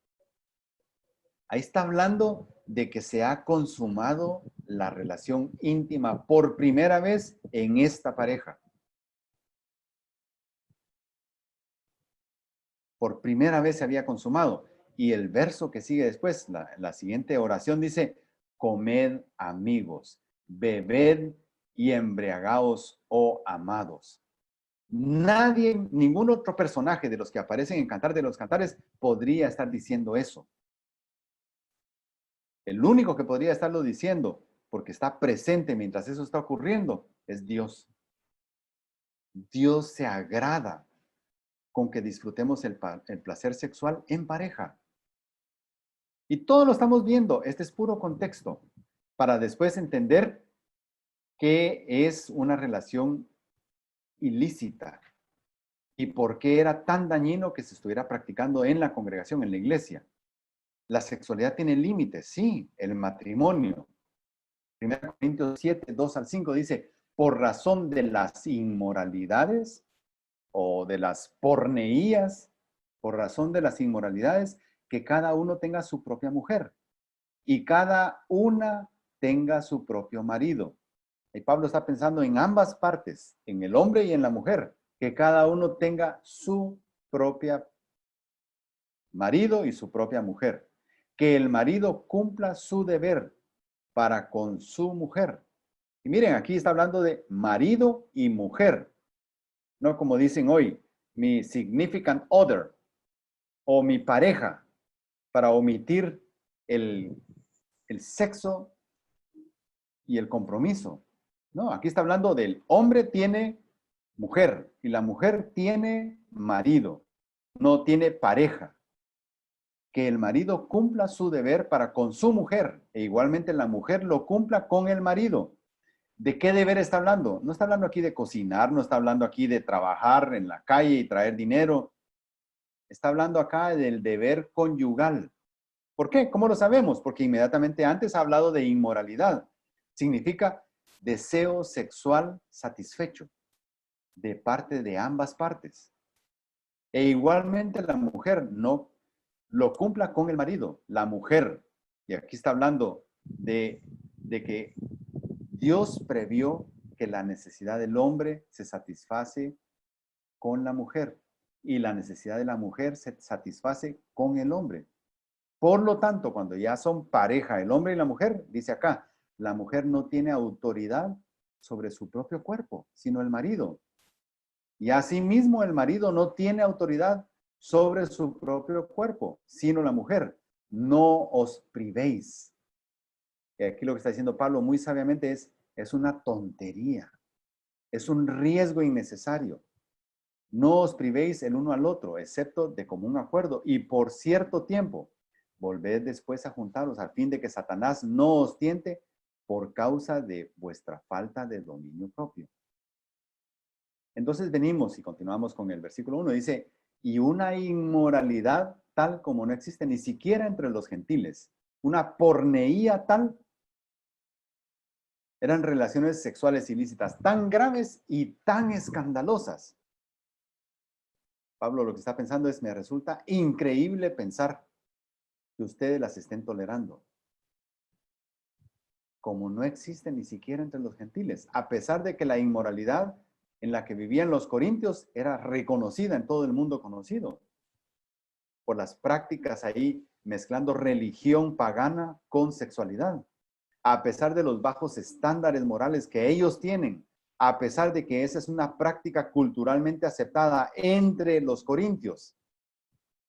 Ahí está hablando de que se ha consumado la relación íntima por primera vez en esta pareja. Por primera vez se había consumado. Y el verso que sigue después, la siguiente oración dice, comed amigos, bebed y embriagaos, oh amados. Nadie, ningún otro personaje de los que aparecen en Cantar de los Cantares podría estar diciendo eso. El único que podría estarlo diciendo, porque está presente mientras eso está ocurriendo, es Dios. Dios se agrada con que disfrutemos el placer sexual en pareja. Y todo lo estamos viendo. Este es puro contexto para después entender qué es una relación ilícita y por qué era tan dañino que se estuviera practicando en la congregación, en la iglesia. La sexualidad tiene límites, sí, el matrimonio. 1 Corintios 7, 2 al 5 dice, por razón de las inmoralidades o de las porneías, por razón de las inmoralidades, que cada uno tenga su propia mujer y cada una tenga su propio marido. Y Pablo está pensando en ambas partes, en el hombre y en la mujer, que cada uno tenga su propia marido y su propia mujer. Que el marido cumpla su deber para con su mujer. Y miren, aquí está hablando de marido y mujer. No como dicen hoy, mi significant other o mi pareja, para omitir el sexo y el compromiso. No, aquí está hablando del hombre tiene mujer y la mujer tiene marido, no tiene pareja. Que el marido cumpla su deber para con su mujer e igualmente la mujer lo cumpla con el marido. ¿De qué deber está hablando? No está hablando aquí de cocinar, no está hablando aquí de trabajar en la calle y traer dinero. Está hablando acá del deber conyugal. ¿Por qué? ¿Cómo lo sabemos? Porque inmediatamente antes ha hablado de inmoralidad. Significa deseo sexual satisfecho de parte de ambas partes. E igualmente la mujer no lo cumpla con el marido. La mujer, y aquí está hablando de que Dios previó que la necesidad del hombre se satisface con la mujer y la necesidad de la mujer se satisface con el hombre. Por lo tanto, cuando ya son pareja el hombre y la mujer, dice acá, la mujer no tiene autoridad sobre su propio cuerpo, sino el marido. Y asimismo el marido no tiene autoridad sobre su propio cuerpo, sino la mujer. No os privéis. Y aquí lo que está diciendo Pablo muy sabiamente es una tontería. Es un riesgo innecesario. No os privéis el uno al otro, excepto de común acuerdo, y por cierto tiempo. Volved después a juntaros, a fin de que Satanás no os tiente por causa de vuestra falta de dominio propio. Entonces venimos y continuamos con el versículo 1. Dice, y una inmoralidad tal como no existe ni siquiera entre los gentiles. Una porneía tal. Eran relaciones sexuales ilícitas tan graves y tan escandalosas. Pablo lo que está pensando es, me resulta increíble pensar que ustedes las estén tolerando. Como no existe ni siquiera entre los gentiles, a pesar de que la inmoralidad en la que vivían los corintios era reconocida en todo el mundo conocido, por las prácticas ahí mezclando religión pagana con sexualidad, a pesar de los bajos estándares morales que ellos tienen, a pesar de que esa es una práctica culturalmente aceptada entre los corintios,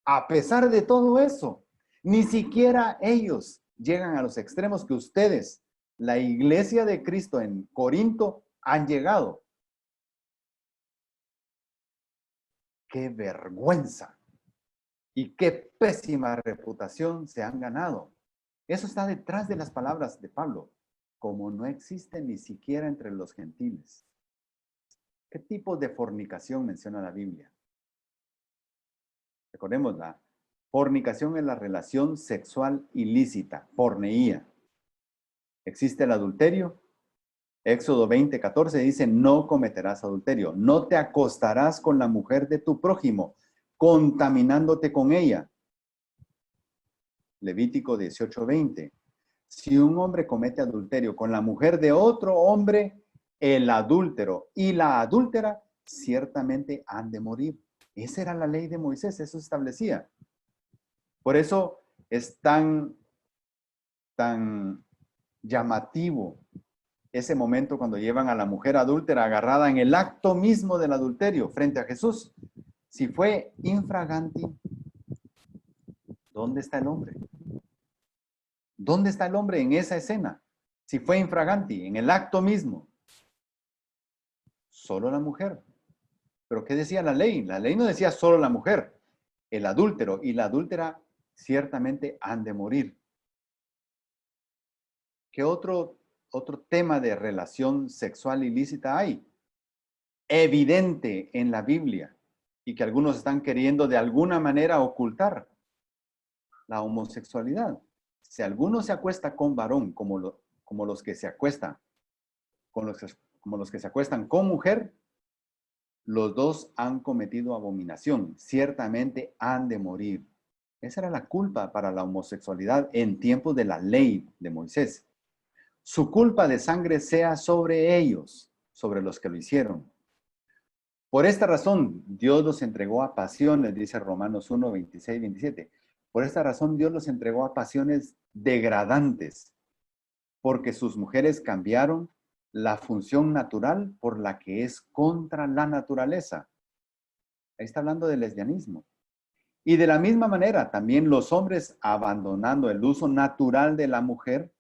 a pesar de todo eso, ni siquiera ellos llegan a los extremos que ustedes la iglesia de Cristo en Corinto han llegado. ¡Qué vergüenza! Y qué pésima reputación se han ganado. Eso está detrás de las palabras de Pablo, como no existe ni siquiera entre los gentiles. ¿Qué tipo de fornicación menciona la Biblia? Recordemos, la fornicación es la relación sexual ilícita, porneía. Existe el adulterio. Éxodo 20:14 dice, no cometerás adulterio, no te acostarás con la mujer de tu prójimo, contaminándote con ella. Levítico 18:20. Si un hombre comete adulterio con la mujer de otro hombre, el adúltero y la adúltera ciertamente han de morir. Esa era la ley de Moisés, eso establecía. Por eso es tan llamativo ese momento cuando llevan a la mujer adúltera agarrada en el acto mismo del adulterio frente a Jesús. Si fue infraganti, ¿dónde está el hombre? ¿Dónde está el hombre en esa escena? Si fue infraganti, en el acto mismo. Solo la mujer. ¿Pero qué decía la ley? La ley no decía solo la mujer. El adúltero y la adúltera ciertamente han de morir. ¿Qué otro tema de relación sexual ilícita hay? Evidente en la Biblia y que algunos están queriendo de alguna manera ocultar: la homosexualidad. Si alguno se acuesta con varón, como los que se acuestan, como los que se acuestan con mujer, los dos han cometido abominación, ciertamente han de morir. Esa era la culpa para la homosexualidad en tiempos de la ley de Moisés. Su culpa de sangre sea sobre ellos, sobre los que lo hicieron. Por esta razón, Dios los entregó a pasiones, dice Romanos 1, 26, 27. Por esta razón, Dios los entregó a pasiones degradantes, porque sus mujeres cambiaron la función natural por la que es contra la naturaleza. Ahí está hablando del lesbianismo. Y de la misma manera, también los hombres, abandonando el uso natural de la mujer,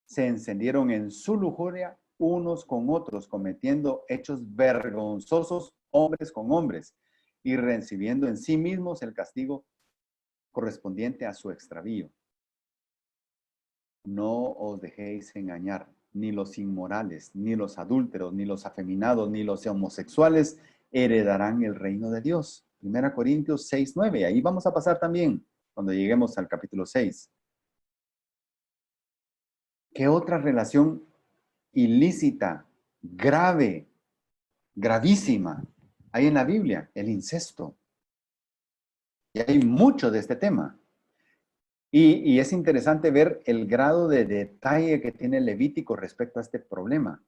se encendieron en su lujuria unos con otros, cometiendo hechos vergonzosos hombres con hombres y recibiendo en sí mismos el castigo correspondiente a su extravío. No os dejéis engañar, ni los inmorales, ni los adúlteros, ni los afeminados, ni los homosexuales heredarán el reino de Dios. 1 Corintios 6:9. Ahí vamos a pasar también cuando lleguemos al capítulo 6. ¿Qué otra relación ilícita, grave, gravísima hay en la Biblia? El incesto. Y hay mucho de este tema. Y es interesante ver el grado de detalle que tiene Levítico respecto a este problema.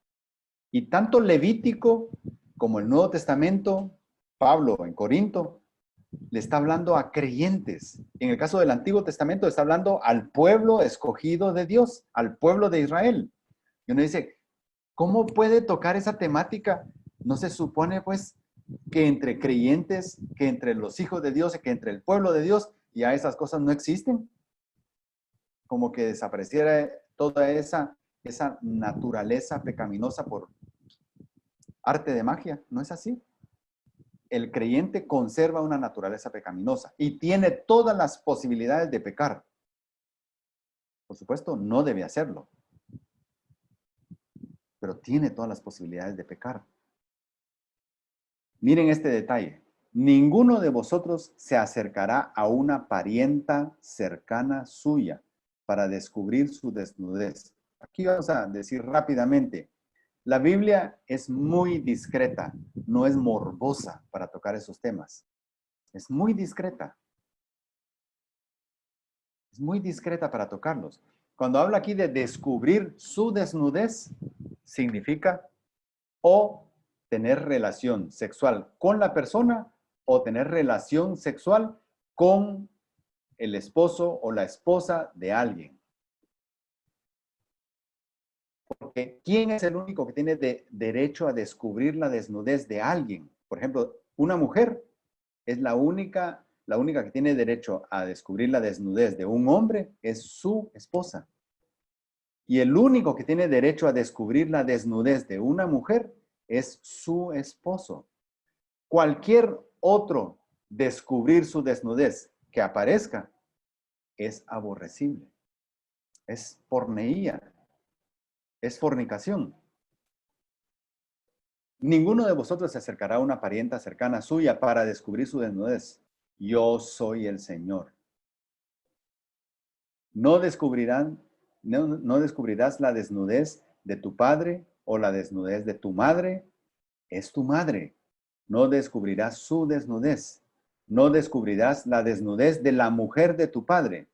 Y tanto Levítico como el Nuevo Testamento, Pablo en Corinto, le está hablando a creyentes. En el caso del Antiguo Testamento está hablando al pueblo escogido de Dios, al pueblo de Israel. Y uno dice, ¿cómo puede tocar esa temática? ¿No se supone pues que entre creyentes, que entre los hijos de Dios, que entre el pueblo de Dios, ya esas cosas no existen? Como que desapareciera toda esa naturaleza pecaminosa por arte de magia. ¿No es así? El creyente conserva una naturaleza pecaminosa y tiene todas las posibilidades de pecar. Por supuesto, no debe hacerlo, pero tiene todas las posibilidades de pecar. Miren este detalle. Ninguno de vosotros se acercará a una parienta cercana suya para descubrir su desnudez. Aquí vamos a decir rápidamente, la Biblia es muy discreta, no es morbosa para tocar esos temas. Es muy discreta. Es muy discreta para tocarlos. Cuando habla aquí de descubrir su desnudez, significa o tener relación sexual con la persona o tener relación sexual con el esposo o la esposa de alguien. Porque ¿quién es el único que tiene derecho a descubrir la desnudez de alguien? Por ejemplo, una mujer es la única que tiene derecho a descubrir la desnudez de un hombre es su esposa. Y el único que tiene derecho a descubrir la desnudez de una mujer es su esposo. Cualquier otro descubrir su desnudez que aparezca es aborrecible. Es porneía. Es fornicación. Ninguno de vosotros se acercará a una parienta cercana suya para descubrir su desnudez. Yo soy el Señor. No descubrirás la desnudez de tu padre o la desnudez de tu madre. Es tu madre. No descubrirás su desnudez. No descubrirás la desnudez de la mujer de tu padre.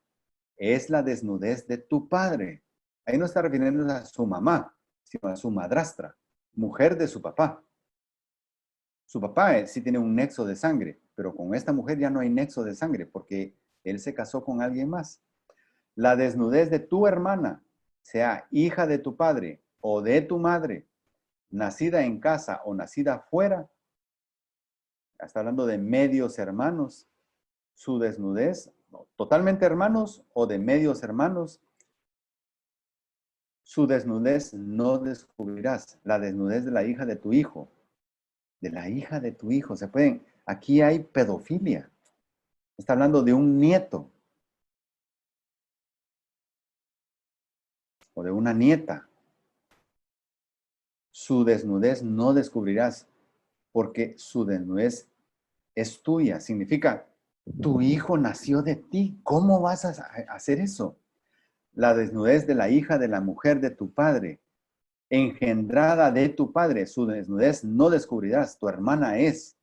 Es la desnudez de tu padre. Ahí no está refiriéndose a su mamá, sino a su madrastra, mujer de su papá. Su papá sí tiene un nexo de sangre, pero con esta mujer ya no hay nexo de sangre porque él se casó con alguien más. La desnudez de tu hermana, sea hija de tu padre o de tu madre, nacida en casa o nacida fuera, está hablando de medios hermanos, su desnudez, totalmente hermanos o de medios hermanos, su desnudez no descubrirás. La desnudez de la hija de tu hijo, de la hija de tu hijo, aquí hay pedofilia. Está hablando de un nieto o de una nieta. Su desnudez no descubrirás, porque su desnudez es tuya. Significa, tu hijo nació de ti. ¿Cómo vas a hacer eso? La desnudez de la hija de la mujer de tu padre, engendrada de tu padre, su desnudez no descubrirás. Tu hermana es.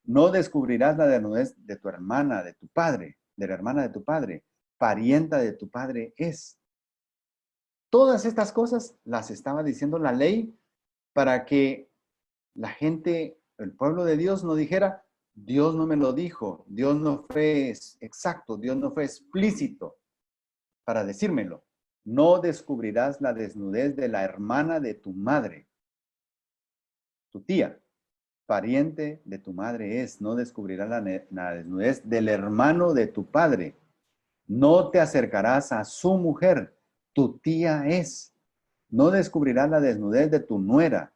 No descubrirás la desnudez de tu hermana, de tu padre, de la hermana de tu padre. Parienta de tu padre es. Todas estas cosas las estaba diciendo la ley para que la gente, el pueblo de Dios no dijera, Dios no me lo dijo, Dios no fue exacto, Dios no fue explícito para decírmelo. No descubrirás la desnudez de la hermana de tu madre, tu tía, pariente de tu madre es. No descubrirás la desnudez del hermano de tu padre. No te acercarás a su mujer, tu tía es. No descubrirás la desnudez de tu nuera,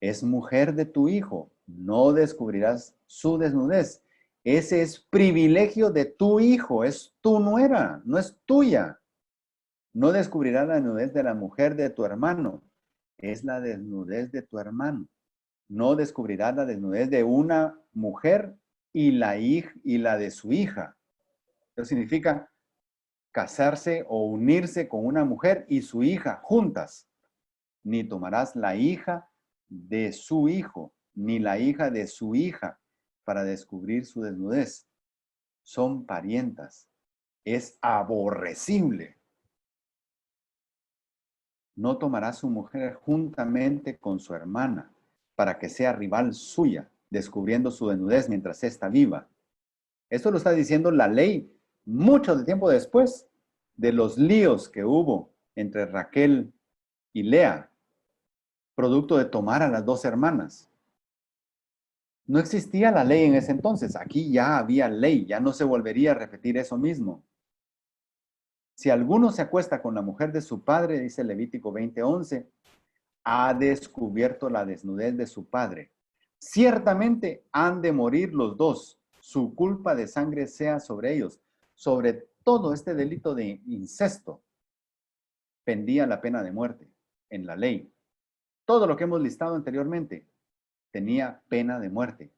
es mujer de tu hijo. No descubrirás su desnudez. Ese es privilegio de tu hijo, es tu nuera, no es tuya. No descubrirás la desnudez de la mujer de tu hermano, es la desnudez de tu hermano. No descubrirás la desnudez de una mujer y la de su hija. Eso significa casarse o unirse con una mujer y su hija juntas. Ni tomarás la hija de su hijo, ni la hija de su hija, para descubrir su desnudez. Son parientas. Es aborrecible. No tomará su mujer juntamente con su hermana, para que sea rival suya, descubriendo su desnudez mientras está viva. Esto lo está diciendo la ley mucho tiempo después de los líos que hubo entre Raquel y Lea, producto de tomar a las dos hermanas. No existía la ley en ese entonces. Aquí ya había ley, ya no se volvería a repetir eso mismo. Si alguno se acuesta con la mujer de su padre, dice Levítico 20:11, ha descubierto la desnudez de su padre. Ciertamente han de morir los dos. Su culpa de sangre sea sobre ellos. Sobre todo este delito de incesto pendía la pena de muerte en la ley. Todo lo que hemos listado anteriormente tenía pena de muerte.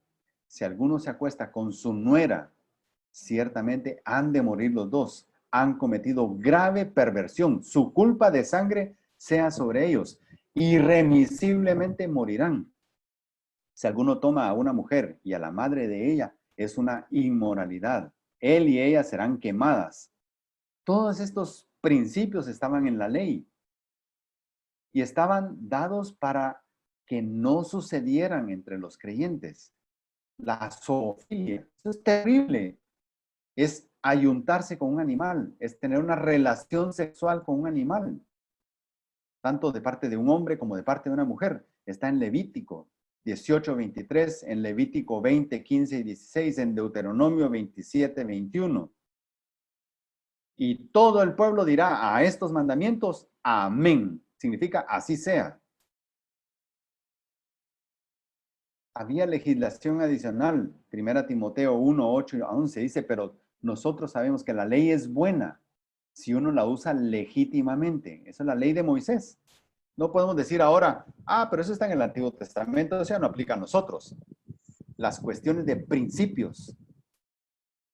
Si alguno se acuesta con su nuera, ciertamente han de morir los dos. Han cometido grave perversión. Su culpa de sangre sea sobre ellos. Irremisiblemente morirán. Si alguno toma a una mujer y a la madre de ella, es una inmoralidad. Él y ella serán quemadas. Todos estos principios estaban en la ley y estaban dados para que no sucedieran entre los creyentes. La zoofilia, eso es terrible. Es ayuntarse con un animal, es tener una relación sexual con un animal, tanto de parte de un hombre como de parte de una mujer. Está en Levítico 18:23, en Levítico 20:15 y 16, en Deuteronomio 27:21. Y todo el pueblo dirá a estos mandamientos, Amén. Significa así sea. Había legislación adicional. 1 Timoteo 1, 8 y 11 dice, pero nosotros sabemos que la ley es buena si uno la usa legítimamente. Esa es la ley de Moisés. No podemos decir ahora, pero eso está en el Antiguo Testamento, o sea, no aplica a nosotros. Las cuestiones de principios,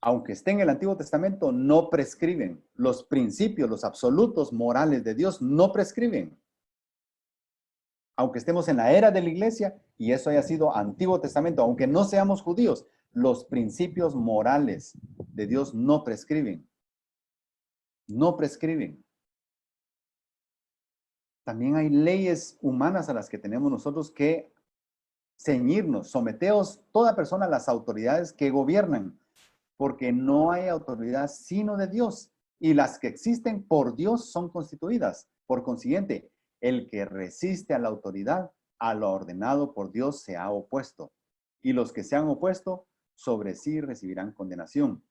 aunque esté en el Antiguo Testamento, no prescriben. Los principios, los absolutos morales de Dios no prescriben. Aunque estemos en la era de la iglesia y eso haya sido Antiguo Testamento, aunque no seamos judíos, los principios morales de Dios no prescriben. No prescriben. También hay leyes humanas a las que tenemos nosotros que ceñirnos. Someteos toda persona a las autoridades que gobiernan, porque no hay autoridad sino de Dios. Y las que existen por Dios son constituidas. Por consiguiente, el que resiste a la autoridad, a lo ordenado por Dios, se ha opuesto. Y los que se han opuesto, sobre sí recibirán condenación.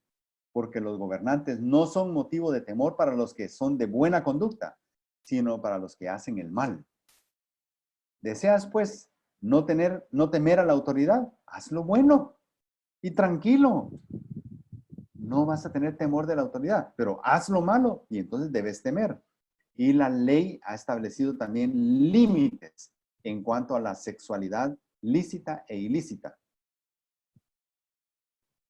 Porque los gobernantes no son motivo de temor para los que son de buena conducta, sino para los que hacen el mal. ¿Deseas, pues, no temer a la autoridad? Haz lo bueno y tranquilo. No vas a tener temor de la autoridad, pero haz lo malo y entonces debes temer. Y la ley ha establecido también límites en cuanto a la sexualidad lícita e ilícita.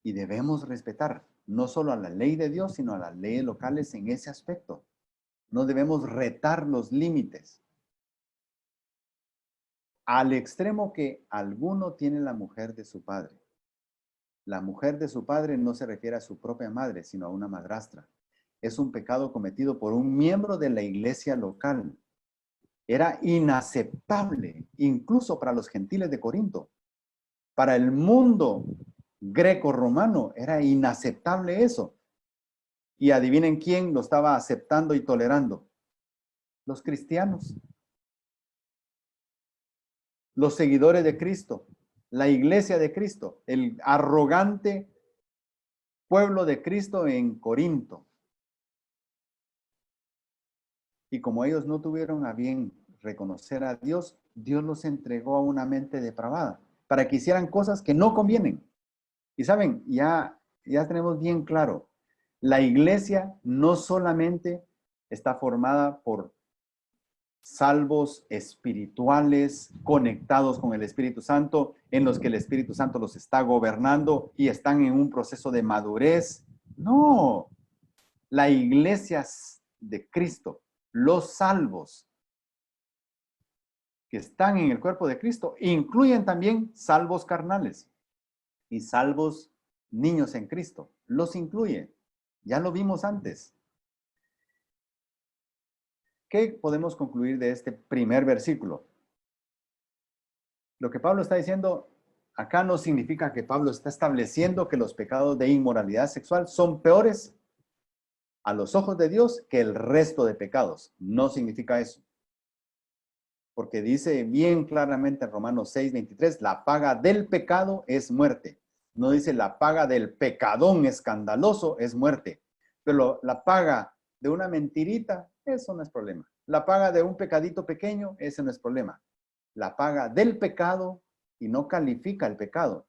Y debemos respetar no solo a la ley de Dios, sino a las leyes locales en ese aspecto. No debemos retar los límites. Al extremo que alguno tiene la mujer de su padre. La mujer de su padre no se refiere a su propia madre, sino a una madrastra. Es un pecado cometido por un miembro de la iglesia local. Era inaceptable, incluso para los gentiles de Corinto. Para el mundo greco-romano era inaceptable eso. Y adivinen quién lo estaba aceptando y tolerando. Los cristianos. Los seguidores de Cristo. La iglesia de Cristo. El arrogante pueblo de Cristo en Corinto. Y como ellos no tuvieron a bien reconocer a Dios, Dios los entregó a una mente depravada para que hicieran cosas que no convienen. Y saben, ya tenemos bien claro, la iglesia no solamente está formada por salvos espirituales conectados con el Espíritu Santo, en los que el Espíritu Santo los está gobernando y están en un proceso de madurez. No, la iglesia de Cristo, los salvos que están en el cuerpo de Cristo, incluyen también salvos carnales y salvos niños en Cristo. Los incluye. Ya lo vimos antes. ¿Qué podemos concluir de este primer versículo? Lo que Pablo está diciendo acá no significa que Pablo está estableciendo que los pecados de inmoralidad sexual son peores a los ojos de Dios que el resto de pecados. No significa eso. Porque dice bien claramente en Romanos 6:23, la paga del pecado es muerte. No dice la paga del pecadón escandaloso es muerte. Pero la paga de una mentirita, eso no es problema. La paga de un pecadito pequeño, ese no es problema. La paga del pecado, y no califica el pecado,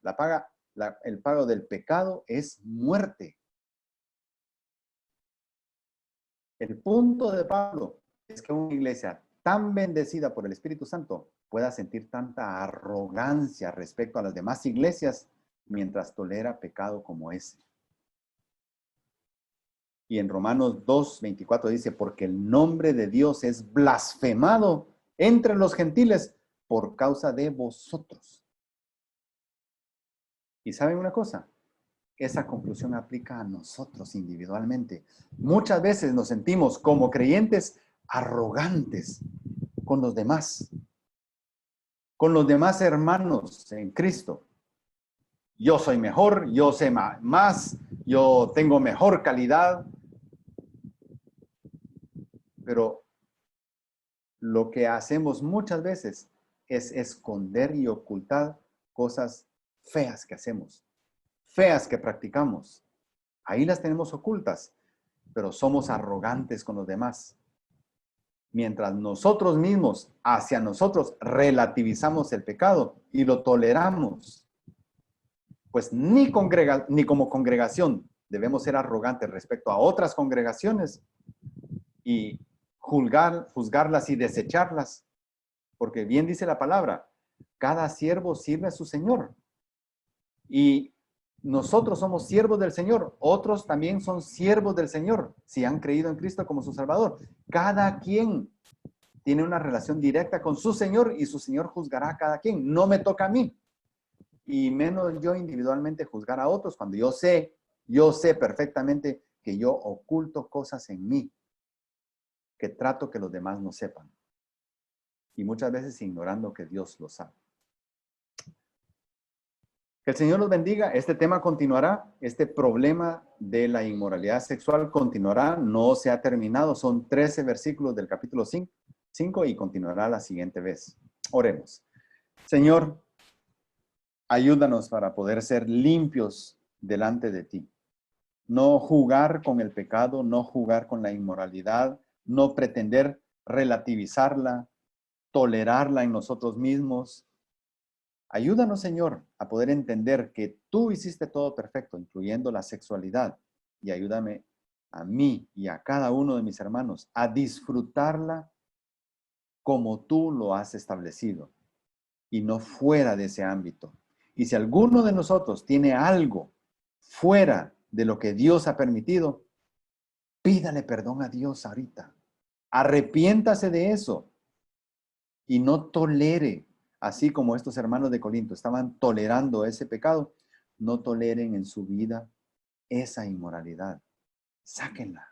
el pago del pecado es muerte. El punto de Pablo es que una iglesia tan bendecida por el Espíritu Santo pueda sentir tanta arrogancia respecto a las demás iglesias mientras tolera pecado como ese. Y en Romanos 2:24 dice, porque el nombre de Dios es blasfemado entre los gentiles por causa de vosotros. ¿Y saben una cosa? Esa conclusión aplica a nosotros individualmente. Muchas veces nos sentimos como creyentes arrogantes con los demás hermanos en Cristo. Yo soy mejor, yo sé más, yo tengo mejor calidad. Pero lo que hacemos muchas veces es esconder y ocultar cosas feas que hacemos, feas que practicamos. Ahí las tenemos ocultas, pero somos arrogantes con los demás. mientras nosotros mismos, hacia nosotros, relativizamos el pecado y lo toleramos, pues ni como congregación debemos ser arrogantes respecto a otras congregaciones y juzgarlas y desecharlas, porque bien dice la palabra, cada siervo sirve a su Señor. Y nosotros somos siervos del Señor, otros también son siervos del Señor, si han creído en Cristo como su Salvador. Cada quien tiene una relación directa con su Señor y su Señor juzgará a cada quien. No me toca a mí. Y menos yo individualmente juzgar a otros cuando yo sé perfectamente que yo oculto cosas en mí, que trato que los demás no sepan. Y muchas veces ignorando que Dios lo sabe. Que el Señor los bendiga. Este tema continuará. Este problema de la inmoralidad sexual continuará. No se ha terminado. Son 13 versículos del capítulo 5 y continuará la siguiente vez. Oremos. Señor, ayúdanos para poder ser limpios delante de ti. No jugar con el pecado, no jugar con la inmoralidad, no pretender relativizarla, tolerarla en nosotros mismos. Ayúdanos, Señor, a poder entender que tú hiciste todo perfecto, incluyendo la sexualidad. Y ayúdame a mí y a cada uno de mis hermanos a disfrutarla como tú lo has establecido y no fuera de ese ámbito. Y si alguno de nosotros tiene algo fuera de lo que Dios ha permitido, pídale perdón a Dios ahorita. Arrepiéntase de eso y no tolere, así como estos hermanos de Corinto estaban tolerando ese pecado, no toleren en su vida esa inmoralidad. Sáquenla.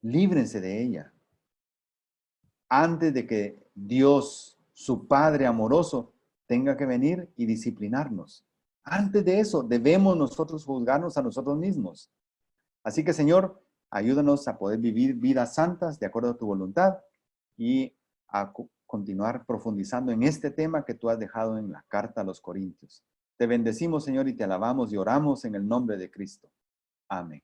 Líbrense de ella. Antes de que Dios, su Padre amoroso, tenga que venir y disciplinarnos. Antes de eso, debemos nosotros juzgarnos a nosotros mismos. Así que, Señor, ayúdanos a poder vivir vidas santas de acuerdo a tu voluntad y a continuar profundizando en este tema que tú has dejado en la carta a los Corintios. Te bendecimos, Señor, y te alabamos y oramos en el nombre de Cristo. Amén.